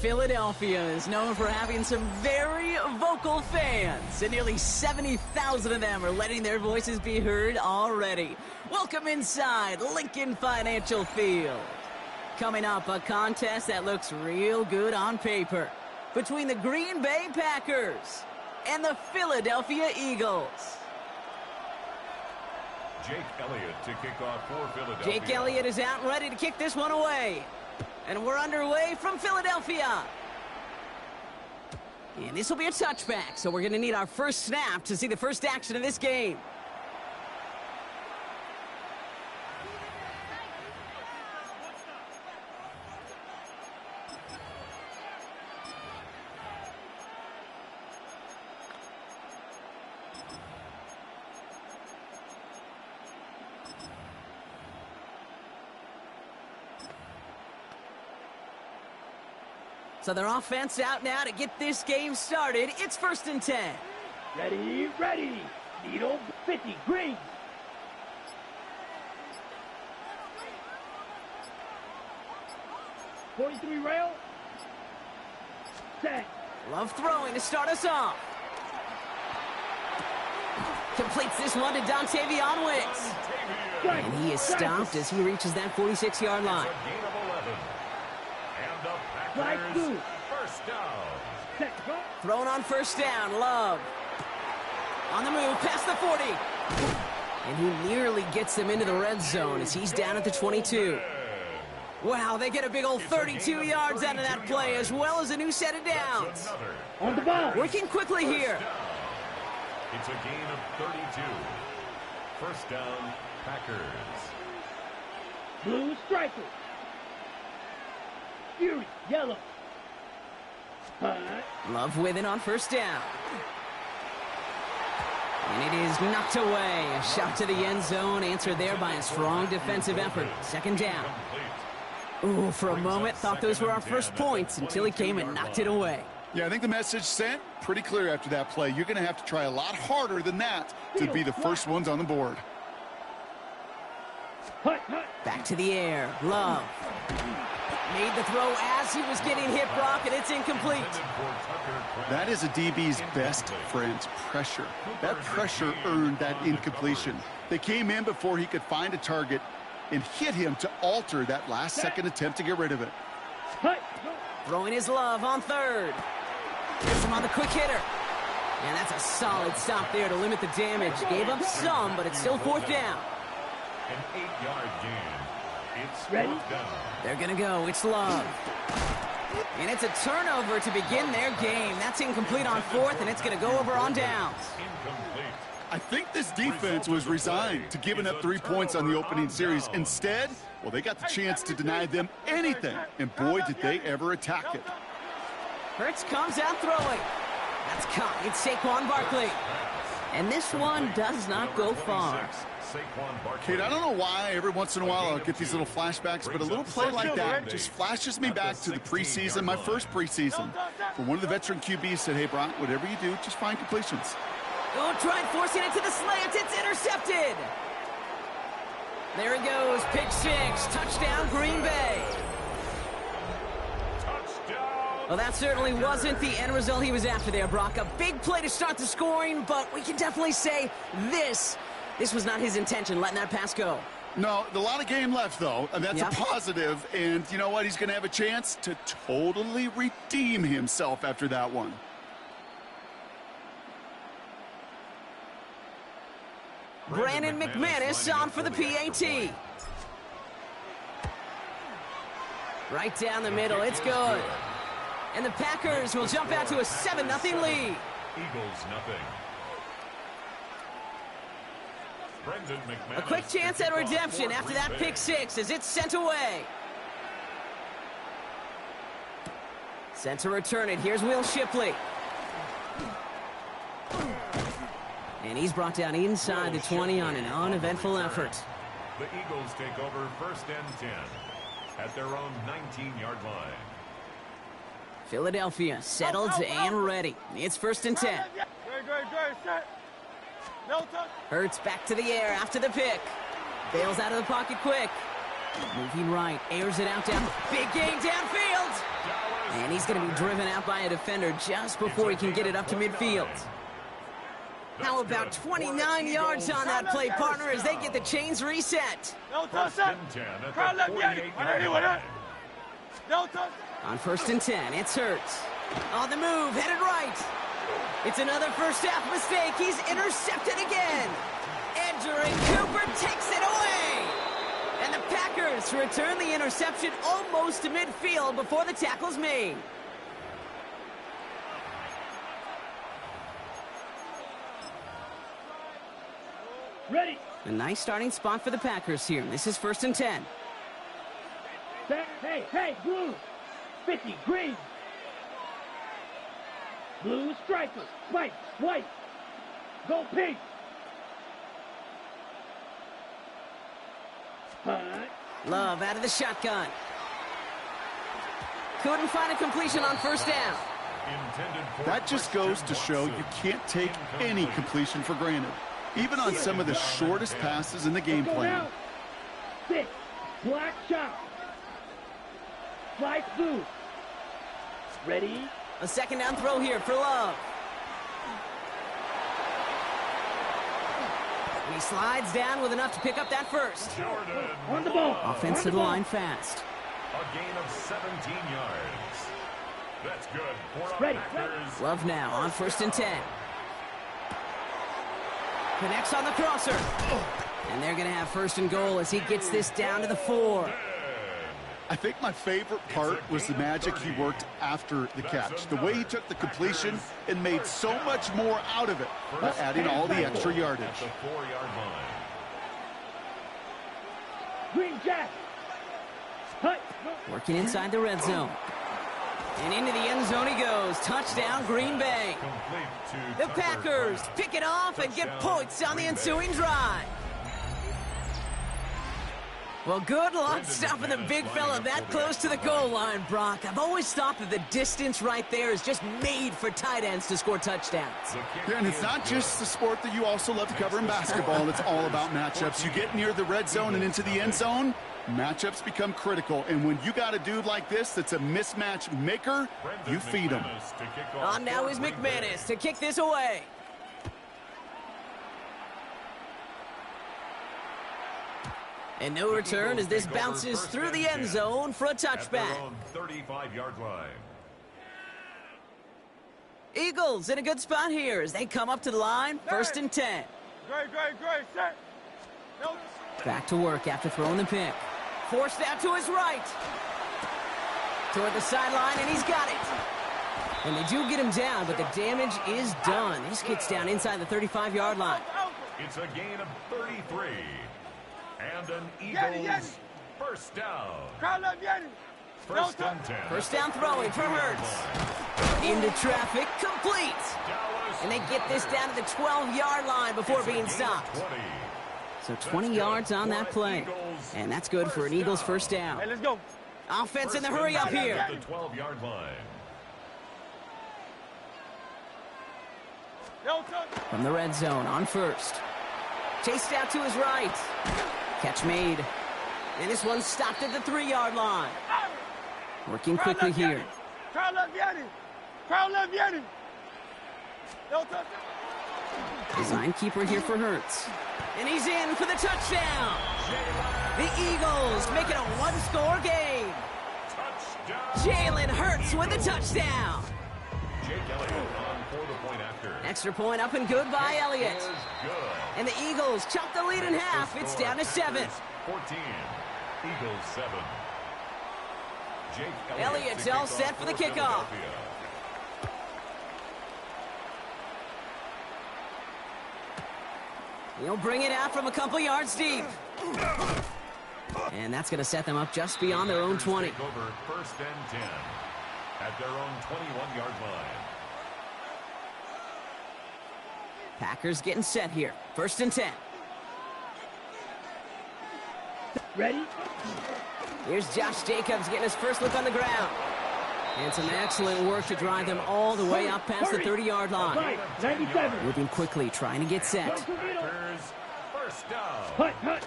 Philadelphia is known for having some very vocal fans, and nearly 70,000 of them are letting their voices be heard already. Welcome inside Lincoln Financial Field. Coming up, a contest that looks real good on paper between the Green Bay Packers and the Philadelphia Eagles. Jake Elliott to kick off for Philadelphia. Jake Elliott is out ready to kick this one away. And we're underway from Philadelphia. And this will be a touchback, so we're going to need our first snap to see the first action of this game. So their offense out now to get this game started. It's 1st and 10. Ready, ready. Needle 50, green. .43 rail. Set. Love throwing to start us off. Completes this one to Dontavion Wicks. And he is stopped as he reaches that 46-yard line. First down. Thrown on first down, Love. On the move, past the 40. And he nearly gets them into the red zone as he's down at the 22. Wow, they get a big old 32 yards out of that play, as well as a new set of downs. On the ball. Working quickly here. It's a gain of 32. First down, Packers. Blue striker. Fury, yellow. Love with it on first down. And it is knocked away. A shot to the end zone, answered there by a strong defensive effort. Second down. Ooh, for a moment, thought those were our first points until he came and knocked it away. Yeah, I think the message sent pretty clear after that play. You're going to have to try a lot harder than that to be the first ones on the board. Back to the air. Love. Made the throw as he was getting hit, Brock, and it's incomplete. That is a DB's best friend, pressure. That pressure earned that incompletion. They came in before he could find a target and hit him to alter that last-second attempt to get rid of it. Throwing his Love on third. Gets him on the quick hitter. And that's a solid stop there to limit the damage. Gave up some, but it's still 4th down. An 8-yard gain. It's ready. Down. They're going to go. It's Love. And it's a turnover to begin their game. That's incomplete on 4th, and it's going to go over on downs. Incomplete. I think this defense was resigned to giving up 3 points on the opening series. Instead, well, they got the chance to deny them anything, and boy, did they ever attack it. Hurts comes out throwing. That's caught. It's Saquon Barkley. And this one does not go far. Kate, I don't know why every once in a while I'll get these little flashbacks, but a little play like that just flashes me back to the preseason, my first preseason. For one of the veteran QBs said, hey, Brock, whatever you do, just find completions. Oh, trying forcing it to the slant. It's intercepted. There he goes. Pick 6. Touchdown, Green Bay. Well, that certainly wasn't the end result he was after there, Brock. A big play to start the scoring, but we can definitely say this was not his intention, letting that pass go. No, a lot of game left, though, and that's a positive. And you know what? He's going to have a chance to totally redeem himself after that one. Brandon McManus on for the PAT. Right down the middle. It's good. And the Packers will jump out to a 7-0 lead. Eagles nothing. A quick chance at redemption after that pick 6 as it's sent away. Sent to return it. Here's Will Shipley. And he's brought down inside the 20 on an uneventful effort. The Eagles take over 1st and 10 at their own 19-yard line. Philadelphia settled and ready. It's 1st and 10. Hurts back to the air after the pick. Bails out of the pocket quick. Moving right, airs it out down. Big gain downfield. And he's going to be driven out by a defender just before he can get it up to midfield. How about 29 yards on that play, partner, as they get the chains reset? First and 10 at the 48-yard line. On 1st and 10, it's Hurts. On the move, headed right. It's another first half mistake. He's intercepted again. Edgerrin Cooper takes it away. And the Packers return the interception almost to midfield before the tackle's made. Ready. A nice starting spot for the Packers here. This is 1st and 10. Hey, blue. 50, green. Blue striker. White. Go pink. Hunt. Love out of the shotgun. Couldn't find a completion on 1st down. That just goes to show you can't take any completion for granted, even on some of the shortest passes in the game plan. 6, black shot. Slice blue. Ready? A 2nd down throw here for Love. He slides down with enough to pick up that first. On the ball. Offense to the line fast. A gain of 17 yards. That's good for Ready. Packers. Love now on 1st and 10. Connects on the crosser. And they're going to have 1st and goal as he gets this down to the 4. I think my favorite part was the magic he worked after the catch. The way he took the completion and made so much more out of it by adding all the extra yardage. At the 4-yard line. Green jack. Hut. Working inside the red zone. And into the end zone he goes. Touchdown, Green Bay. Complete to The Packers pick it off and get points on the ensuing drive. Well, good luck stopping the big fella that close to the goal line, Brock. I've always thought that the distance right there is just made for tight ends to score touchdowns. Yeah, and it's not just the sport that you also love to cover in basketball. It's all about matchups. You get near the red zone and into the end zone, matchups become critical. And when you got a dude like this that's a mismatch maker, you feed him. On now is McManus to kick this away. And no return as this bounces through the end zone for a touchback. 35-yard line. Eagles in a good spot here as they come up to the line. 1st and 10. Great, set. Nope. Back to work after throwing the pick. Forced out to his right. Toward the sideline, and he's got it. And they do get him down, but the damage is done. This gets down inside the 35-yard line. It's a gain of 33. And an Eagles first down. First and 10. First down throwing for Hurts. Into traffic, complete. And they get this down to the 12-yard line before being stopped. So 20 yards on that play. And that's good for an Eagles first down. Hey, let's go. Offense in the hurry up here. At the 12-yard line. From the red zone on 1st. Chased out to his right. Catch made. And this one's stopped at the 3-yard line. Working quickly here. Design keeper here for Hurts. And he's in for the touchdown. The Eagles make it a one-score game. Jalen Hurts with the touchdown. Jake Elliott on for the point after. Extra point up and good by Elliott. Good. And the Eagles chop the lead in half. It's down to 7. 14. Eagles 7. Jake Elliott's all set for the kickoff. He'll bring it out from a couple yards deep. And that's going to set them up just beyond their own 20. Take over 1st and 10 at their own 21-yard line. Packers getting set here. 1st and 10. Ready? Here's Josh Jacobs getting his first look on the ground. And some excellent work to drive them all the way up past the 30-yard line. Right, 97. Moving quickly, trying to get set. Packers first down. Hut.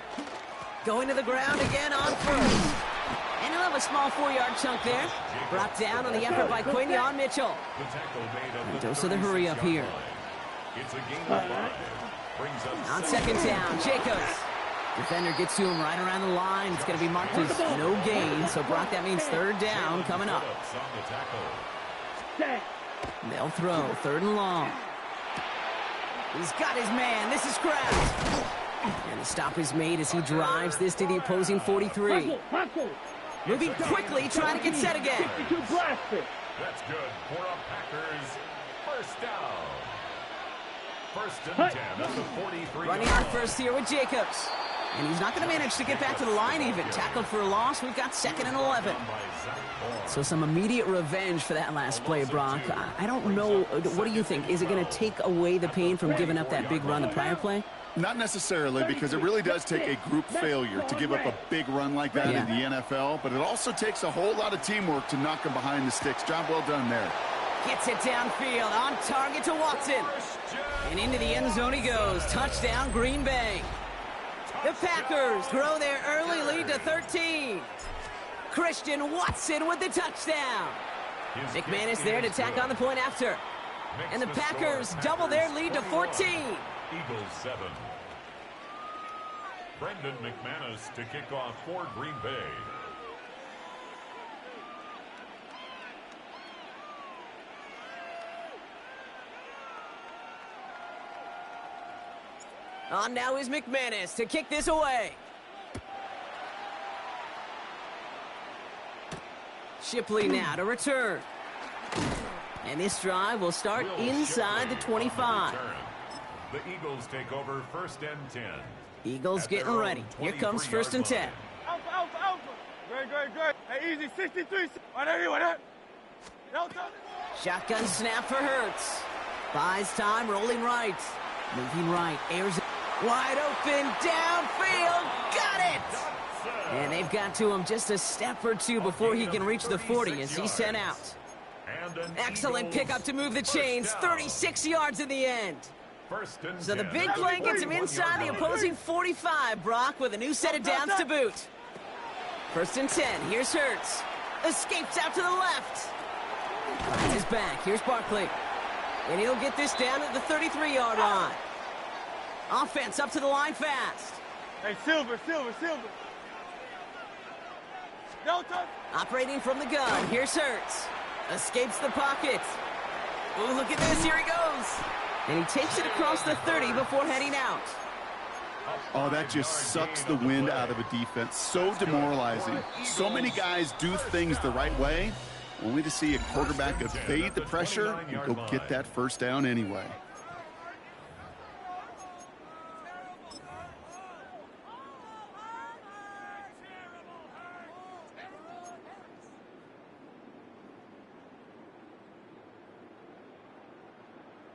going to the ground again on first. And he'll have a small 4-yard chunk there. Brought down on the effort by Quinion Mitchell. A dose of the hurry up here. It's a gain of 5. Brings up On second down, Jacobs. Defender gets to him right around the line. It's going to be marked as no gain. So, Brock, that means third down coming up. They'll throw. Third and long. He's got his man. This is Kraft. And the stop is made as he drives this to the opposing 43. Moving quickly, trying to get set again. That's good for a Packers first down. First and 10 at the 43. Running out first here with Jacobs. And he's not going to manage to get back to the line even. Tackled for a loss. We've got 2nd and 11. So some immediate revenge for that last play, Brock. I don't know. What do you think? Is it going to take away the pain from giving up that big run the prior play? Not necessarily, because it really does take a group failure to give up a big run like that in the NFL, but it also takes a whole lot of teamwork to knock him behind the sticks. Job well done there. Gets it downfield, on target to Watson. And into the end zone he goes. Touchdown, Green Bay. The Packers grow their early lead to 13. Christian Watson with the touchdown. McManus there to tack on the point after. And the Packers double their lead to 14. Eagles 7. Brendan McManus to kick off for Green Bay. On now is McManus to kick this away. Shipley now to return. And this drive will start inside the 25. The Eagles take over first and 10. Eagles getting ready. Here comes first and 10. Alpha, alpha, alpha. Good. Hey, easy, 63. 180. Shotgun snap for Hurts. Buys time, rolling right. Moving right, airs it. Wide open, downfield, got it! And they've got to him just a step or two before he can reach the 40 as he's sent out. Excellent pickup to move the chains, 36 yards in the end. So the big play gets him inside the opposing 45, Brock, with a new set of downs to boot. First and 10, here's Hurts. Escapes out to the left. Finds his back, here's Barkley. And he'll get this down at the 33-yard line. Offense up to the line fast. Hey, Silver. No touch. Operating from the gun, here's Hurts. Escapes the pocket. Ooh, look at this, here he goes. And he takes it across the 30 before heading out. Oh, that just sucks the wind out of a defense. So demoralizing. So many guys do things the right way, only to see a quarterback evade the pressure and go get that first down anyway.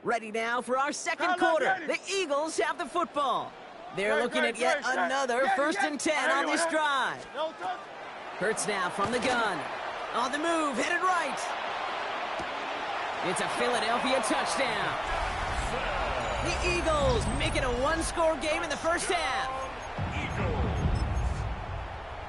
Ready now for our second quarter. The Eagles have the football. They're looking at yet another first and 10 on this drive. Hurts now from the gun. On the move, headed right. It's a Philadelphia touchdown. The Eagles make it a one-score game in the first half.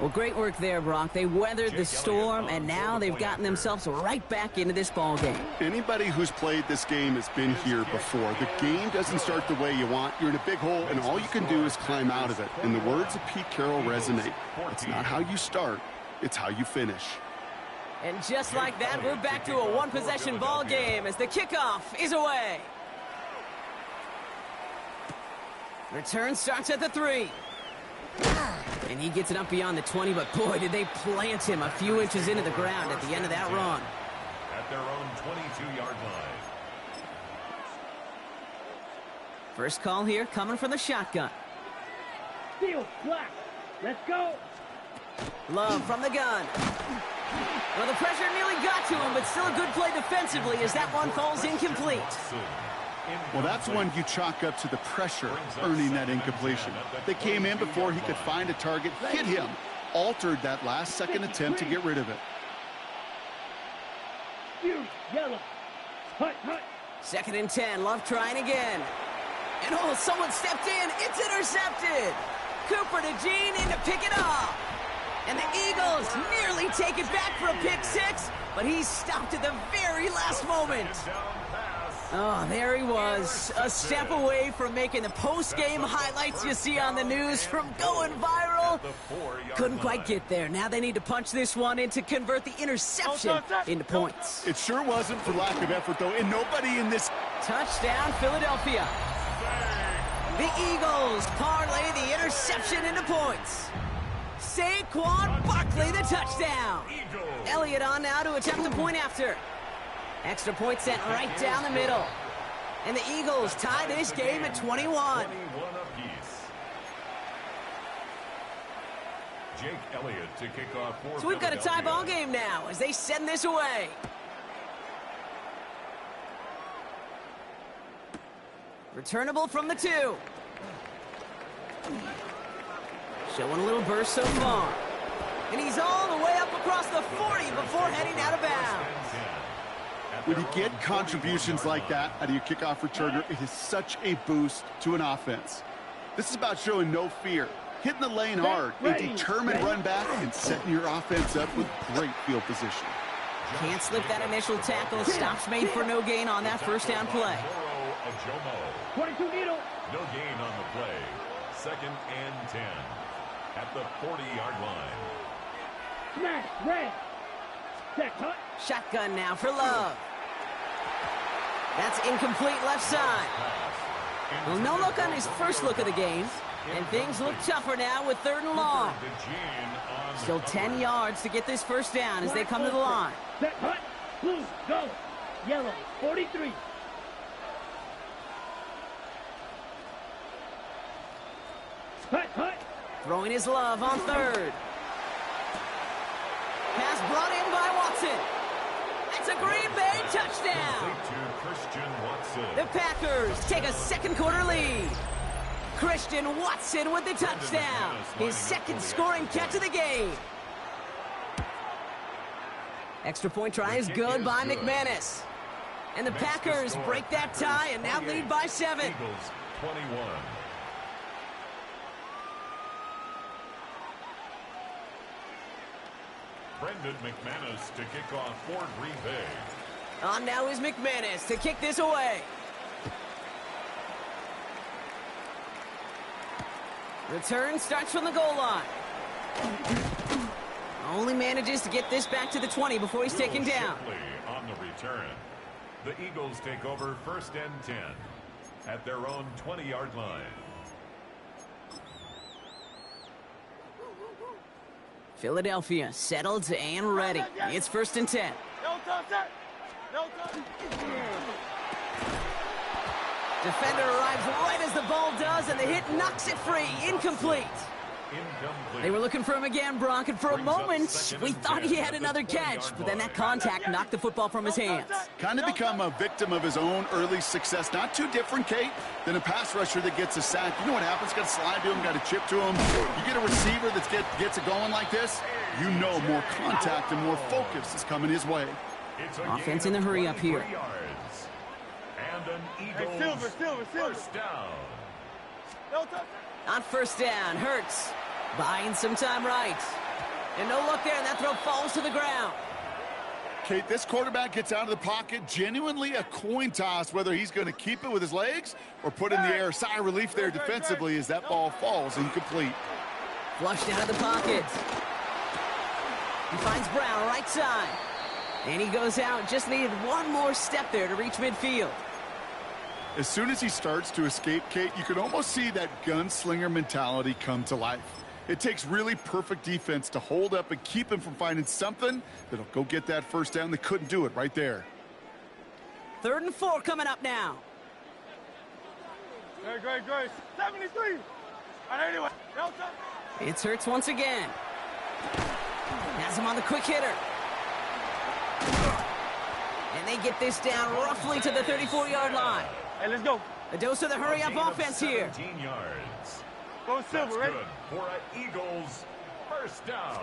Well, great work there, Brock. They weathered the storm, and now they've gotten themselves right back into this ball game. Anybody who's played this game has been here before. The game doesn't start the way you want. You're in a big hole, and all you can do is climb out of it. And the words of Pete Carroll resonate. It's not how you start, it's how you finish. And just like that, we're back to a one-possession ball game as the kickoff is away. Return starts at the 3. And he gets it up beyond the 20, but boy, did they plant him a few inches into the ground at the end of that run. At their own 22-yard line. First call here coming from the shotgun. Steal, black. Let's go. Love from the gun. Well, the pressure nearly got to him, but still a good play defensively as that one falls incomplete. Well, that's one you chalk up to the pressure earning that incompletion. They came in before he could find a target, hit him, altered that last-second attempt to get rid of it. Yellow. Hut. Second and 10, Love trying again. And oh, someone stepped in. It's intercepted. Cooper to Gene in to pick it up. And the Eagles nearly take it back for a pick six, but he stopped at the very last moment. Oh, there he was, a step away from making the post-game highlights you see on the news from going viral. Couldn't quite get there. Now they need to punch this one in to convert the interception into points. It sure wasn't for lack of effort, though, and nobody in this... Touchdown, Philadelphia. The Eagles parlay the interception into points. Saquon Barkley, the touchdown. Elliott on now to attempt the point after. Extra point sent right down the middle. And the Eagles tie this game at 21. Jake Elliott to kick off for So we've got a tie ball game now as they send this away. Returnable from the 2. Showing a little burst so far. And he's all the way up across the 40 before heading out of bounds. When you get contributions like that out of your kickoff returner, it is such a boost to an offense. This is about showing no fear, hitting the lane hard, a determined run back, and setting your offense up with great field position. Can't slip that initial tackle. Stops made for no gain on that first down play. 22 needle. No gain on the play. 2nd and 10 at the 40-yard line. Smash, red. Set, cut. Shotgun now for Love. That's incomplete left side. Well, no look on his first look of the game. And things look tougher now with 3rd and long. Still 10 yards to get this first down as they come to the line. Set, cut. Blue, go. Yellow, 43. Cut, cut. Throwing his Love on 3rd. Pass brought in by Watson. That's a Green Bay touchdown. The Packers take a 2nd quarter lead. Christian Watson with the touchdown. His 2nd scoring catch of the game. Extra point try is good by McManus. And the Packers break that tie and now lead by 7. Eagles 21. Brendan McManus to kick off for Green Bay. On now is McManus to kick this away. Return starts from the goal line. Only manages to get this back to the 20 before he's taken down. On the return, the Eagles take over 1st and 10 at their own 20-yard line. Philadelphia settled and ready. It's 1st and 10. Defender arrives right as the ball does, and the hit knocks it free. Incomplete. They were looking for him again, Brock, and for a moment, we thought he had another catch, but then that contact knocked the football from his hands. Kind of become a victim of his own early success. Not too different, Kate, than a pass rusher that gets a sack. You know what happens? Got to slide to him, got to chip to him. You get a receiver that gets it going like this, you know more contact and more focus is coming his way. Offense in the hurry up here. And an Eagles first down. On 1st down, Hurts buying some time right. And no look there, and that throw falls to the ground. Kate, this quarterback gets out of the pocket, genuinely a coin toss whether he's going to keep it with his legs or put in the air. Sigh of relief there defensively as that ball falls incomplete. Flushed out of the pocket. He finds Brown right side. And he goes out, just needed one more step there to reach midfield. As soon as he starts to escape, Kate, you can almost see that gunslinger mentality come to life. It takes really perfect defense to hold up and keep him from finding something that'll go get that first down. They couldn't do it right there. 3rd and 4 coming up now. Great. 73. Anyway. It's Hurts once again. Has him on the quick hitter. And they get this down roughly to the 34-yard line. Hey, let's go. A dose of the hurry-up offense here. 17 yards. Go Silver, ready? Good for an Eagles first down.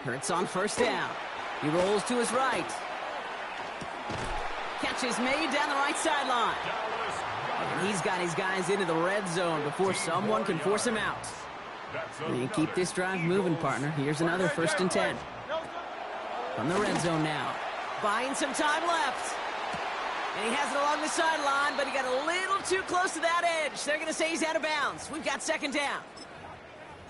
Hurts on 1st down. He rolls to his right. Catch is made down the right sideline. And he's got his guys into the red zone before someone can force him out. And keep this drive moving, partner. Here's another 1st and 10. From the red zone now. Buying some time left. And he has it along the sideline, but he got a little too close to that edge. They're going to say he's out of bounds. We've got 2nd down.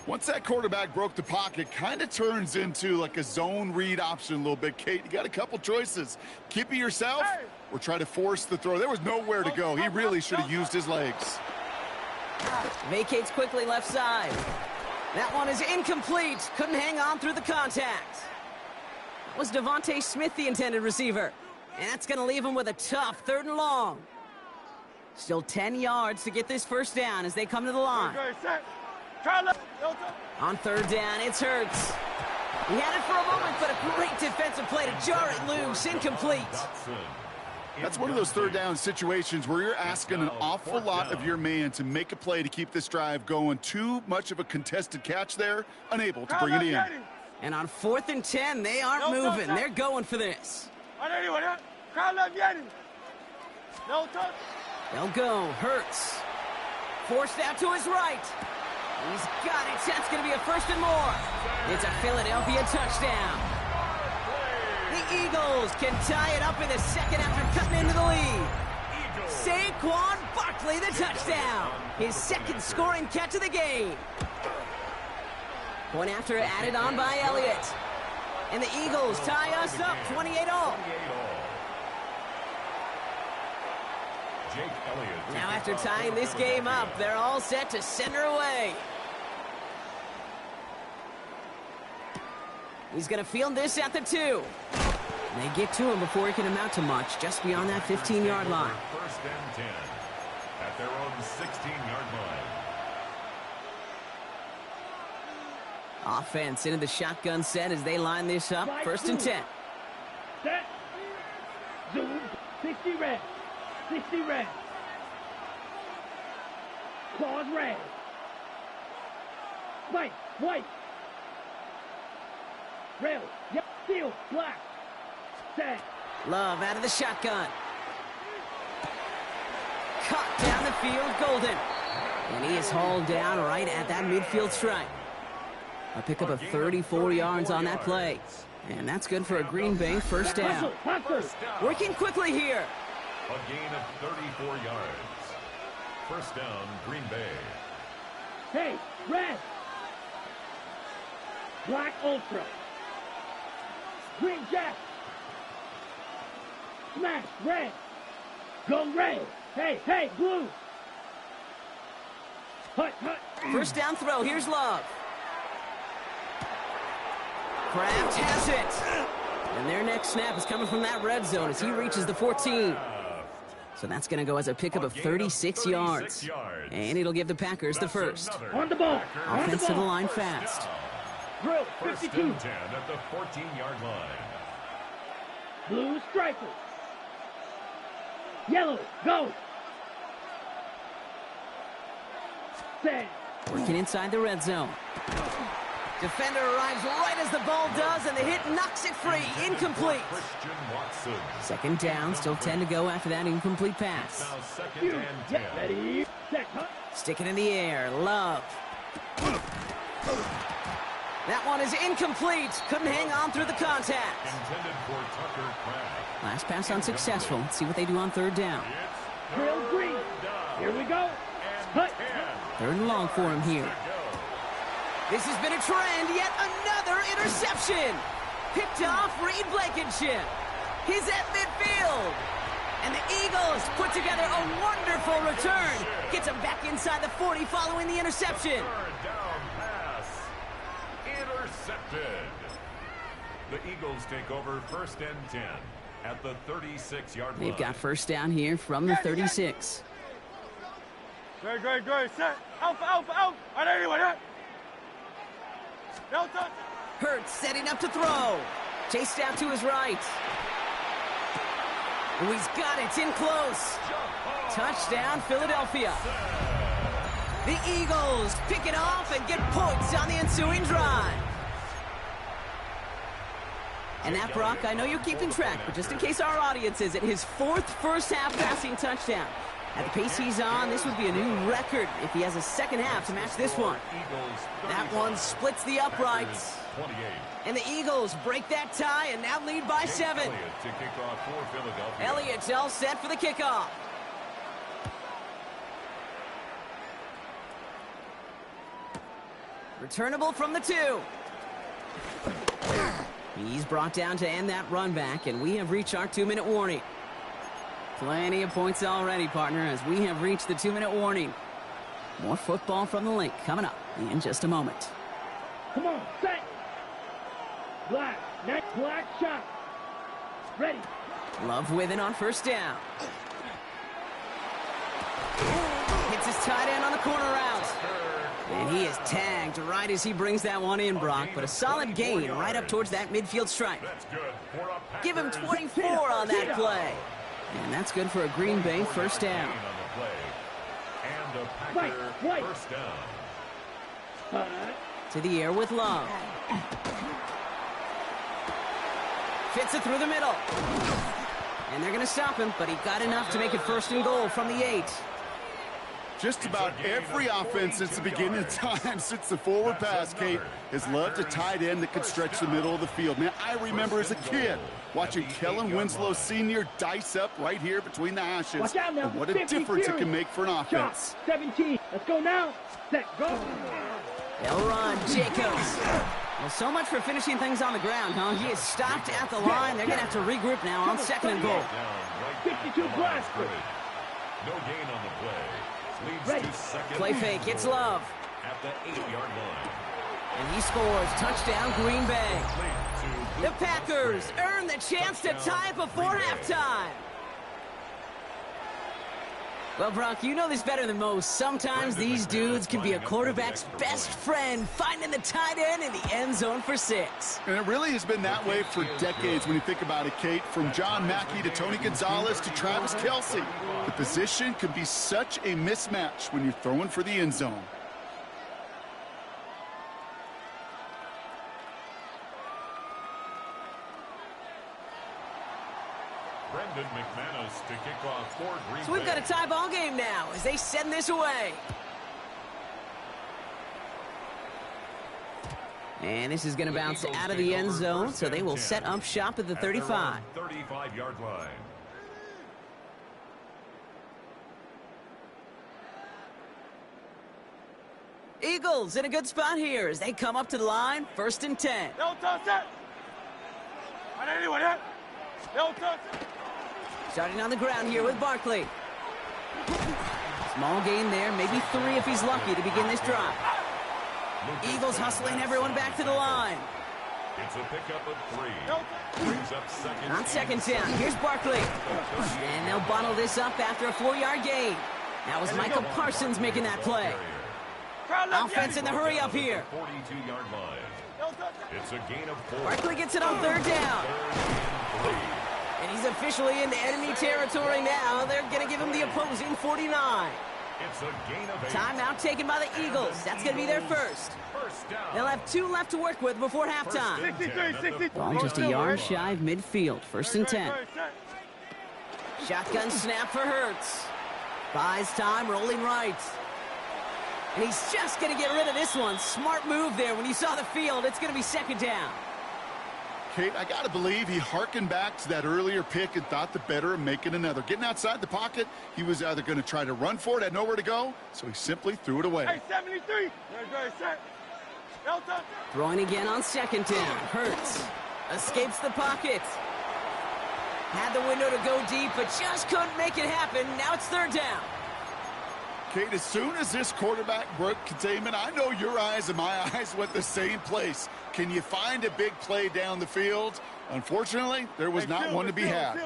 Once that quarterback broke the pocket, kind of turns into like a zone read option a little bit. Kate, you got a couple choices. Keep it yourself or try to force the throw. There was nowhere to go. He really should have used his legs. Vacates quickly left side. That one is incomplete. Couldn't hang on through the contact. That was Devontae Smith, the intended receiver. And that's going to leave him with a tough 3rd and long. Still 10 yards to get this 1st down as they come to the line. On 3rd down, it's Hurts. He had it for a moment, but a great defensive play to jar it loose. Incomplete. That's one of those 3rd down situations where you're asking an awful lot of your man to make a play to keep this drive going. Too much of a contested catch there, unable to bring it in. And on 4th and 10, they aren't moving. They're going for this. They'll go. Hurts. Forced out to his right. He's got it. That's going to be a 1st and more. It's a Philadelphia touchdown. The Eagles can tie it up in the 2nd after cutting into the lead. Saquon Barkley, the touchdown. His 2nd scoring catch of the game. Point after added on by Elliott. And the Eagles tie us up 28-all. Now after tying this game up, they're all set to send her away. He's going to field this at the 2. And they get to him before he can amount to much, just beyond that 15-yard line. 1st and 10 at their own 16-yard line. Offense into the shotgun set as they line this up. 1st and 10. Set. Zoom. 60 red. 60 red. Claws red. White. Rail. Yep. Steel. Black. Set. Love out of the shotgun. Cut down the field, Golden. And he is hauled down right at that midfield stripe. A pickup of 34 yards on that play. And that's good for a Green Bay 1st down. Working quickly here. A gain of 34 yards. 1st down, Green Bay. Hey, red. Black Ultra. Green Jack. Smash, red. Go red. Hey, blue. Hut. 1st down throw. Here's Love. Kraft has it. And their next snap is coming from that red zone as he reaches the 14. So that's going to go as a pickup of 36 yards. And it'll give the Packers the 1st. On the ball. Offense to the line fast. Drill, 1st 52. and 10 at the 14-yard line. Blue stripers. Yellow, go. Set. Working inside the red zone. Defender arrives right as the ball does, and the hit knocks it free. Incomplete. 2nd down, still 10 to go after that incomplete pass. Now 2nd and 10. Ready, set, cut. Stick it in the air. Love. That one is incomplete. Couldn't hang on through the contact. Intended for Tucker Kraft. Last pass unsuccessful. Let's see what they do on 3rd down. Trail green. Here we go. Cut. 3rd and long for him here. This has been a trend. Yet another interception. Picked off Reed Blankenship. He's at midfield. And the Eagles put together a wonderful return. Gets him back inside the 40 following the interception. Third down pass. Intercepted. The Eagles take over 1st and 10 at the 36-yard line. They've got 1st down here from the 36. Good. Set. Out. On anyone. No touch. Hurts setting up to throw. Chased out to his right. Oh, he's got it in close. Touchdown, Philadelphia. The Eagles pick it off and get points on the ensuing drive. And that, Brock, I know you're keeping track, but just in case our audience isn't, his 4th first-half passing touchdown. At the pace he's on, this would be a new record if he has a second half to match this one. That one splits the uprights. And the Eagles break that tie and now lead by 7. Elliott's all set for the kickoff. Returnable from the 2. He's brought down to end that run back, and we have reached our 2-minute warning. Plenty of points already, partner, as we have reached the 2-minute warning. More football from the link coming up in just a moment. Come on, set. Black, next black shot. Ready. Love with it on first down. Hits his tight end on the corner route. And he is tagged right as he brings that one in, Brock. But a solid gain right up towards that midfield stripe. Give him 24 on that play. And that's good for a Green Bay first down. To the air with Love. Fits it through the middle. And they're going to stop him, but he got enough to make it 1st and goal from the 8. Just about every offense since the beginning of time, since the forward pass, Kate, has loved a tight end that could stretch the middle of the field. Man, I remember as a kid watching Kellen Winslow Sr. dice up right here between the hashes. Watch out now. And what a difference it can make for an offense. Shot, 17. Let's go now. Set, go. They'll run. Jacobs. Well, so much for finishing things on the ground, huh? He is stopped at the line. They're going to have to regroup now on 2nd and goal. 52 blaster. No gain on the play. Ready. Play fake. It's Love. At the 8-yard line. And he scores. Touchdown, Green Bay. The Packers earn the chance to tie it before halftime. Well, Brock, you know this better than most. Sometimes these dudes can be a quarterback's best friend, finding the tight end in the end zone for 6. And it really has been that way for decades when you think about it, Kate. From John Mackey to Tony Gonzalez to Travis Kelce. The position can be such a mismatch when you're throwing for the end zone. McManus to kick off for Green So we've got a tie ball game now as they send this away. And this is going to bounce out of the end zone, so they will set up shop at the 35. 35-yard line. Eagles in a good spot here as they come up to the line, 1st and 10. Starting on the ground here with Barkley. Small gain there, maybe 3 if he's lucky to begin this drive. Eagles hustling everyone back to the line. It's a pickup of 3. Brings up second. On 2nd down, here's Barkley. And they'll bottle this up after a 4-yard gain. That was Michael Parsons making that play. Offense in the hurry up here. 42-yard line. It's a gain of 4. Barkley gets it on 3rd down. And he's officially into enemy territory now. They're going to give him the opposing 49. It's a gain of 8. Timeout taken by the Eagles. That's going to be their first. They'll have 2 left to work with before halftime. 63. Ball just a yard shy of midfield. 1st and 10. Shotgun snap for Hurts. Buys time, rolling right. And he's just going to get rid of this one. Smart move there. When you saw the field, it's going to be 2nd down. Kate, I got to believe he hearkened back to that earlier pick and thought the better of making another. Getting outside the pocket, he was either going to try to run for it, had nowhere to go, so he simply threw it away. Hey, 73. Throwing again on 2nd down. Hurts escapes the pocket. Had the window to go deep, but just couldn't make it happen. Now it's 3rd down. Kate, as soon as this quarterback broke containment, I know your eyes and my eyes went the same place. Can you find a big play down the field? Unfortunately, there was not one to be had.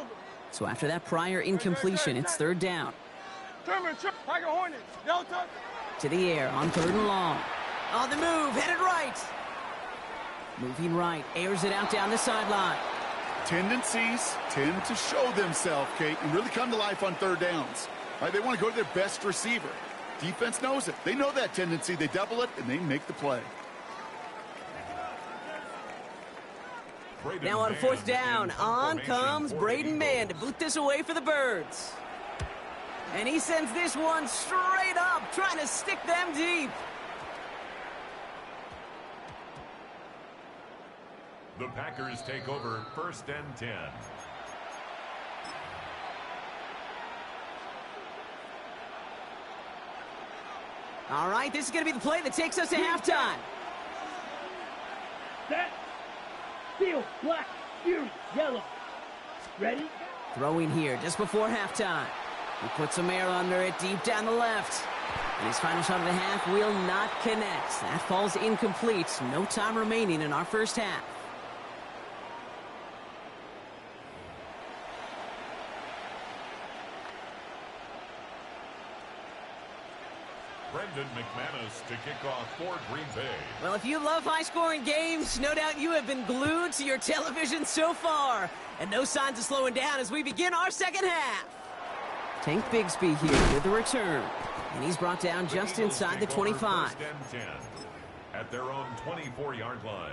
So after that prior incompletion, it's 3rd down. To the air on 3rd and long. On the move, headed right. Moving right, airs it out down the sideline. Tendencies tend to show themselves, Kate, and really come to life on 3rd downs. Right, they want to go to their best receiver. Defense knows it. They know that tendency. They double it, and they make the play. Now on 4th down, on comes Braden Mann to boot this away for the Birds. And he sends this one straight up, trying to stick them deep. The Packers take over 1st and 10. All right, this is going to be the play that takes us to halftime. Set. Field. Black. Fury. Yellow. Ready? Throwing here just before halftime. He puts some air under it deep down the left. And his final shot of the half will not connect. That falls incomplete. No time remaining in our first half. Brendan McManus to kick off for Green Bay. Well, if you love high-scoring games, no doubt you have been glued to your television so far. And no signs of slowing down as we begin our second half. Tank Bigsby here with the return. And he's brought down just inside the 25. 1st and 10 at their own 24-yard line.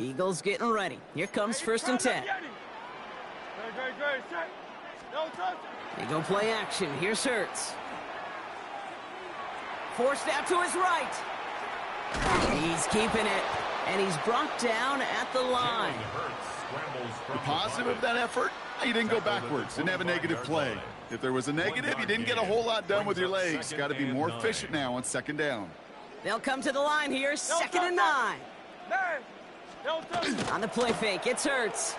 Eagles getting ready. Here comes 1st and 10. They go play action. Here's Hurts. Forced out to his right. He's keeping it. And he's brought down at the line. The positive of that effort, he didn't go backwards. Didn't have a negative play. If there was a negative, you didn't get a whole lot done with your legs. Got to be more efficient now on 2nd down. They'll come to the line here. 2nd and 9. On the play fake, it's Hurts.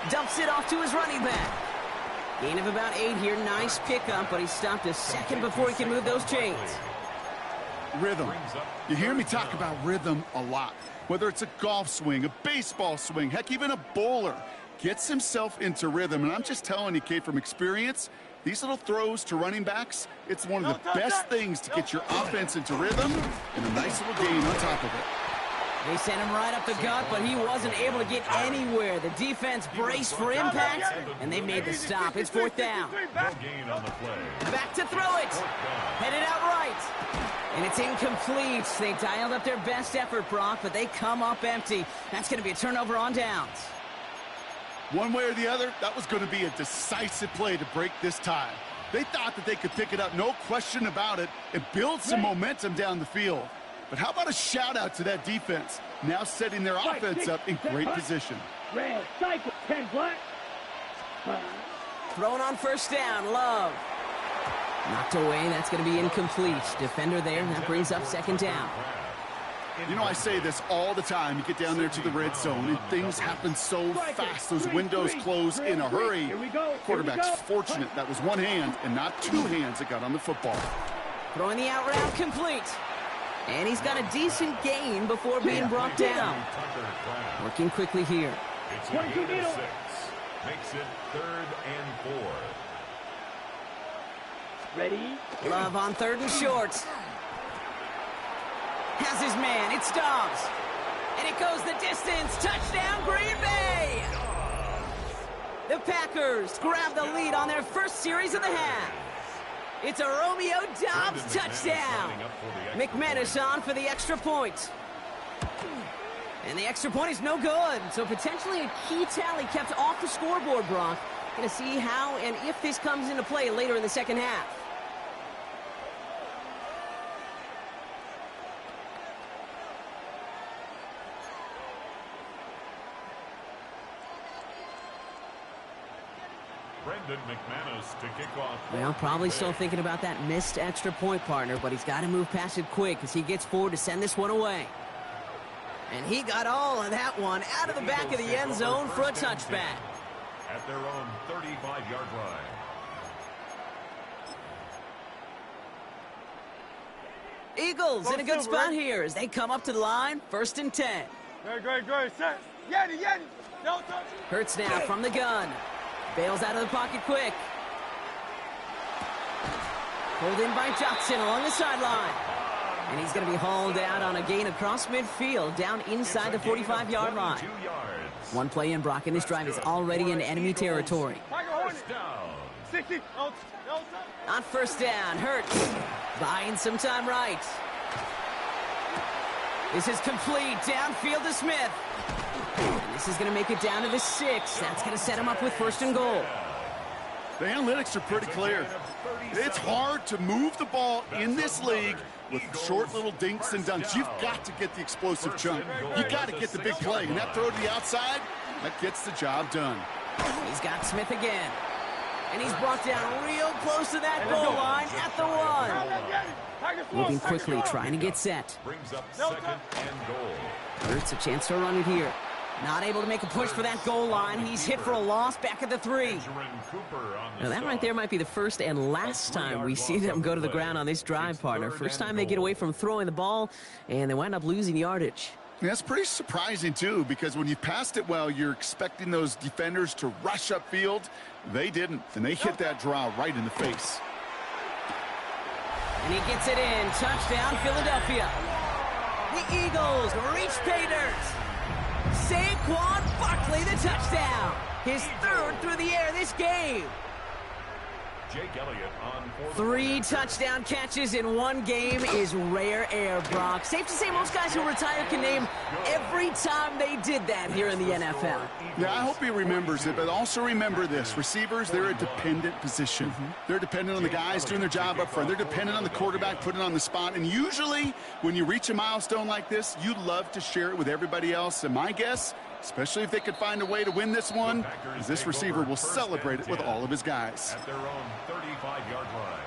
Dumps it off to his running back. Gain of about 8 here. Nice pickup, but he stopped a second before he can move those chains. Rhythm. You hear me talk about rhythm a lot. Whether it's a golf swing, a baseball swing, heck, even a bowler. Gets himself into rhythm. And I'm just telling you, Kate, from experience, these little throws to running backs, it's one of the best things to get your offense into rhythm and a nice little gain on top of it. They sent him right up the gut, but he wasn't able to get anywhere. The defense braced for impact, and they made the stop. It's 4th down. Back to throw it. Headed out right. And it's incomplete. They dialed up their best effort, Brock, but they come up empty. That's going to be a turnover on downs. One way or the other, that was going to be a decisive play to break this tie. They thought that they could pick it up, no question about it, and build some momentum down the field. But how about a shout-out to that defense, now setting their offense up in great position. Red, cycle, 10 black. Thrown on 1st down, Love. Knocked away, that's going to be incomplete. Defender there, that brings up 2nd down. You know, I say this all the time. You get down there to the red zone, and things happen so fast. Those windows close in a hurry. Quarterback's fortunate that was one hand and not 2 hands that got on the football. Throwing the out route complete. And he's got a decent gain before being brought down. Working quickly here. It's a gain of 6. Makes it 3rd and 4. Ready? Love on 3rd and short. Has his man. It's Dobbs. And it goes the distance. Touchdown, Green Bay! The Packers grab the lead on their first series of the half. It's a Romeo Dobbs touchdown. McManus on for the extra point. And the extra point is no good. So potentially a key tally kept off the scoreboard, Brock. Going to see how and if this comes into play later in the second half. Brendan McManus to kick off. Well, probably still thinking about that missed extra point, partner, but he's got to move past it quick as he gets forward to send this one away. And he got all of that one out of the back of the end zone for a touchback. At their own 35-yard line. Eagles in a good spot here as they come up to the line, 1st and 10. Great. Set. Hurts now from the gun. Bails out of the pocket quick. Pulled in by Johnson along the sideline. And he's going to be hauled out on a gain across midfield down inside the 45-yard line. 2 yards. One play in, Brock, and this drive is already in enemy territory. 60. No, no, On first down, Hurts buying some time right. This is complete, downfield to Smith. And this is going to make it down to the 6. That's going to set him up with first and goal. The analytics are pretty clear. It's hard to move the ball in this league with short little dinks and dunks. You've got to get the explosive chunk. You've got to get the big play. And that throw to the outside, that gets the job done. He's got Smith again. And he's brought down real close to that goal line at the 1. Moving quickly, trying to get set. Brings up second and goal. Hurts a chance to run it here. Not able to make a push for that goal line. He's hit for a loss back at the 3. Now that right there might be the first and last time we see them go to the ground on this drive, partner. First time they get away from throwing the ball, and they wind up losing yardage. That's pretty surprising, too, because when you passed it well, you're expecting those defenders to rush upfield. They didn't, and they hit that draw right in the face. And he gets it in. Touchdown, Philadelphia. The Eagles reach pay dirt. Saquon Barkley, the touchdown. His 3rd through the air this game. Jake Elliott on 3 touchdown catches in one game is rare air, Brock. Safe to say most guys who retire can name every time they did that here in the NFL. Yeah, I hope he remembers it, but also remember this. Receivers, they're a dependent position. They're dependent on the guys doing their job up front. They're dependent on the quarterback putting on the spot. And usually, when you reach a milestone like this, you love to share it with everybody else. And my guess, especially if they could find a way to win this one, is this receiver will celebrate it with all of his guys. at their own 35-yard line.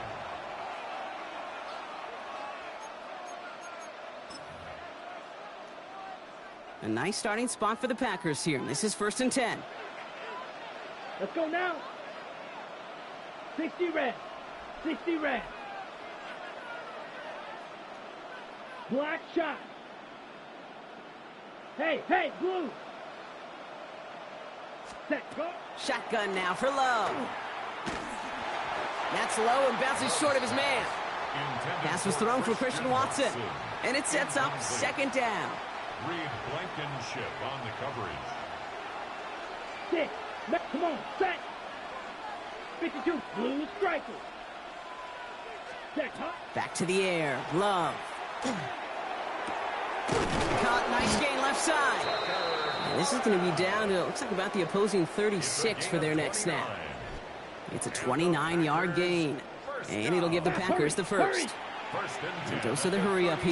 A nice starting spot for the Packers here. This is 1st and 10. Let's go now. 60 red. 60 red. Black shot. Hey, hey, blue. Set, go. Shotgun now for Lowe. That's low and bounces short of his man. Pass was thrown for Christian Watson. And it sets up 2nd down. Reed Blankenship on the coverage. 6. Come on, set. 52. Blue striker. Set, huh? Back to the air. Love. Caught, nice gain left side. And this is going to be down to, it looks like about the opposing 36 for their next snap. It's a 29-yard gain. And it'll give the Packers the first. First and 10. Dose of the hurry up here.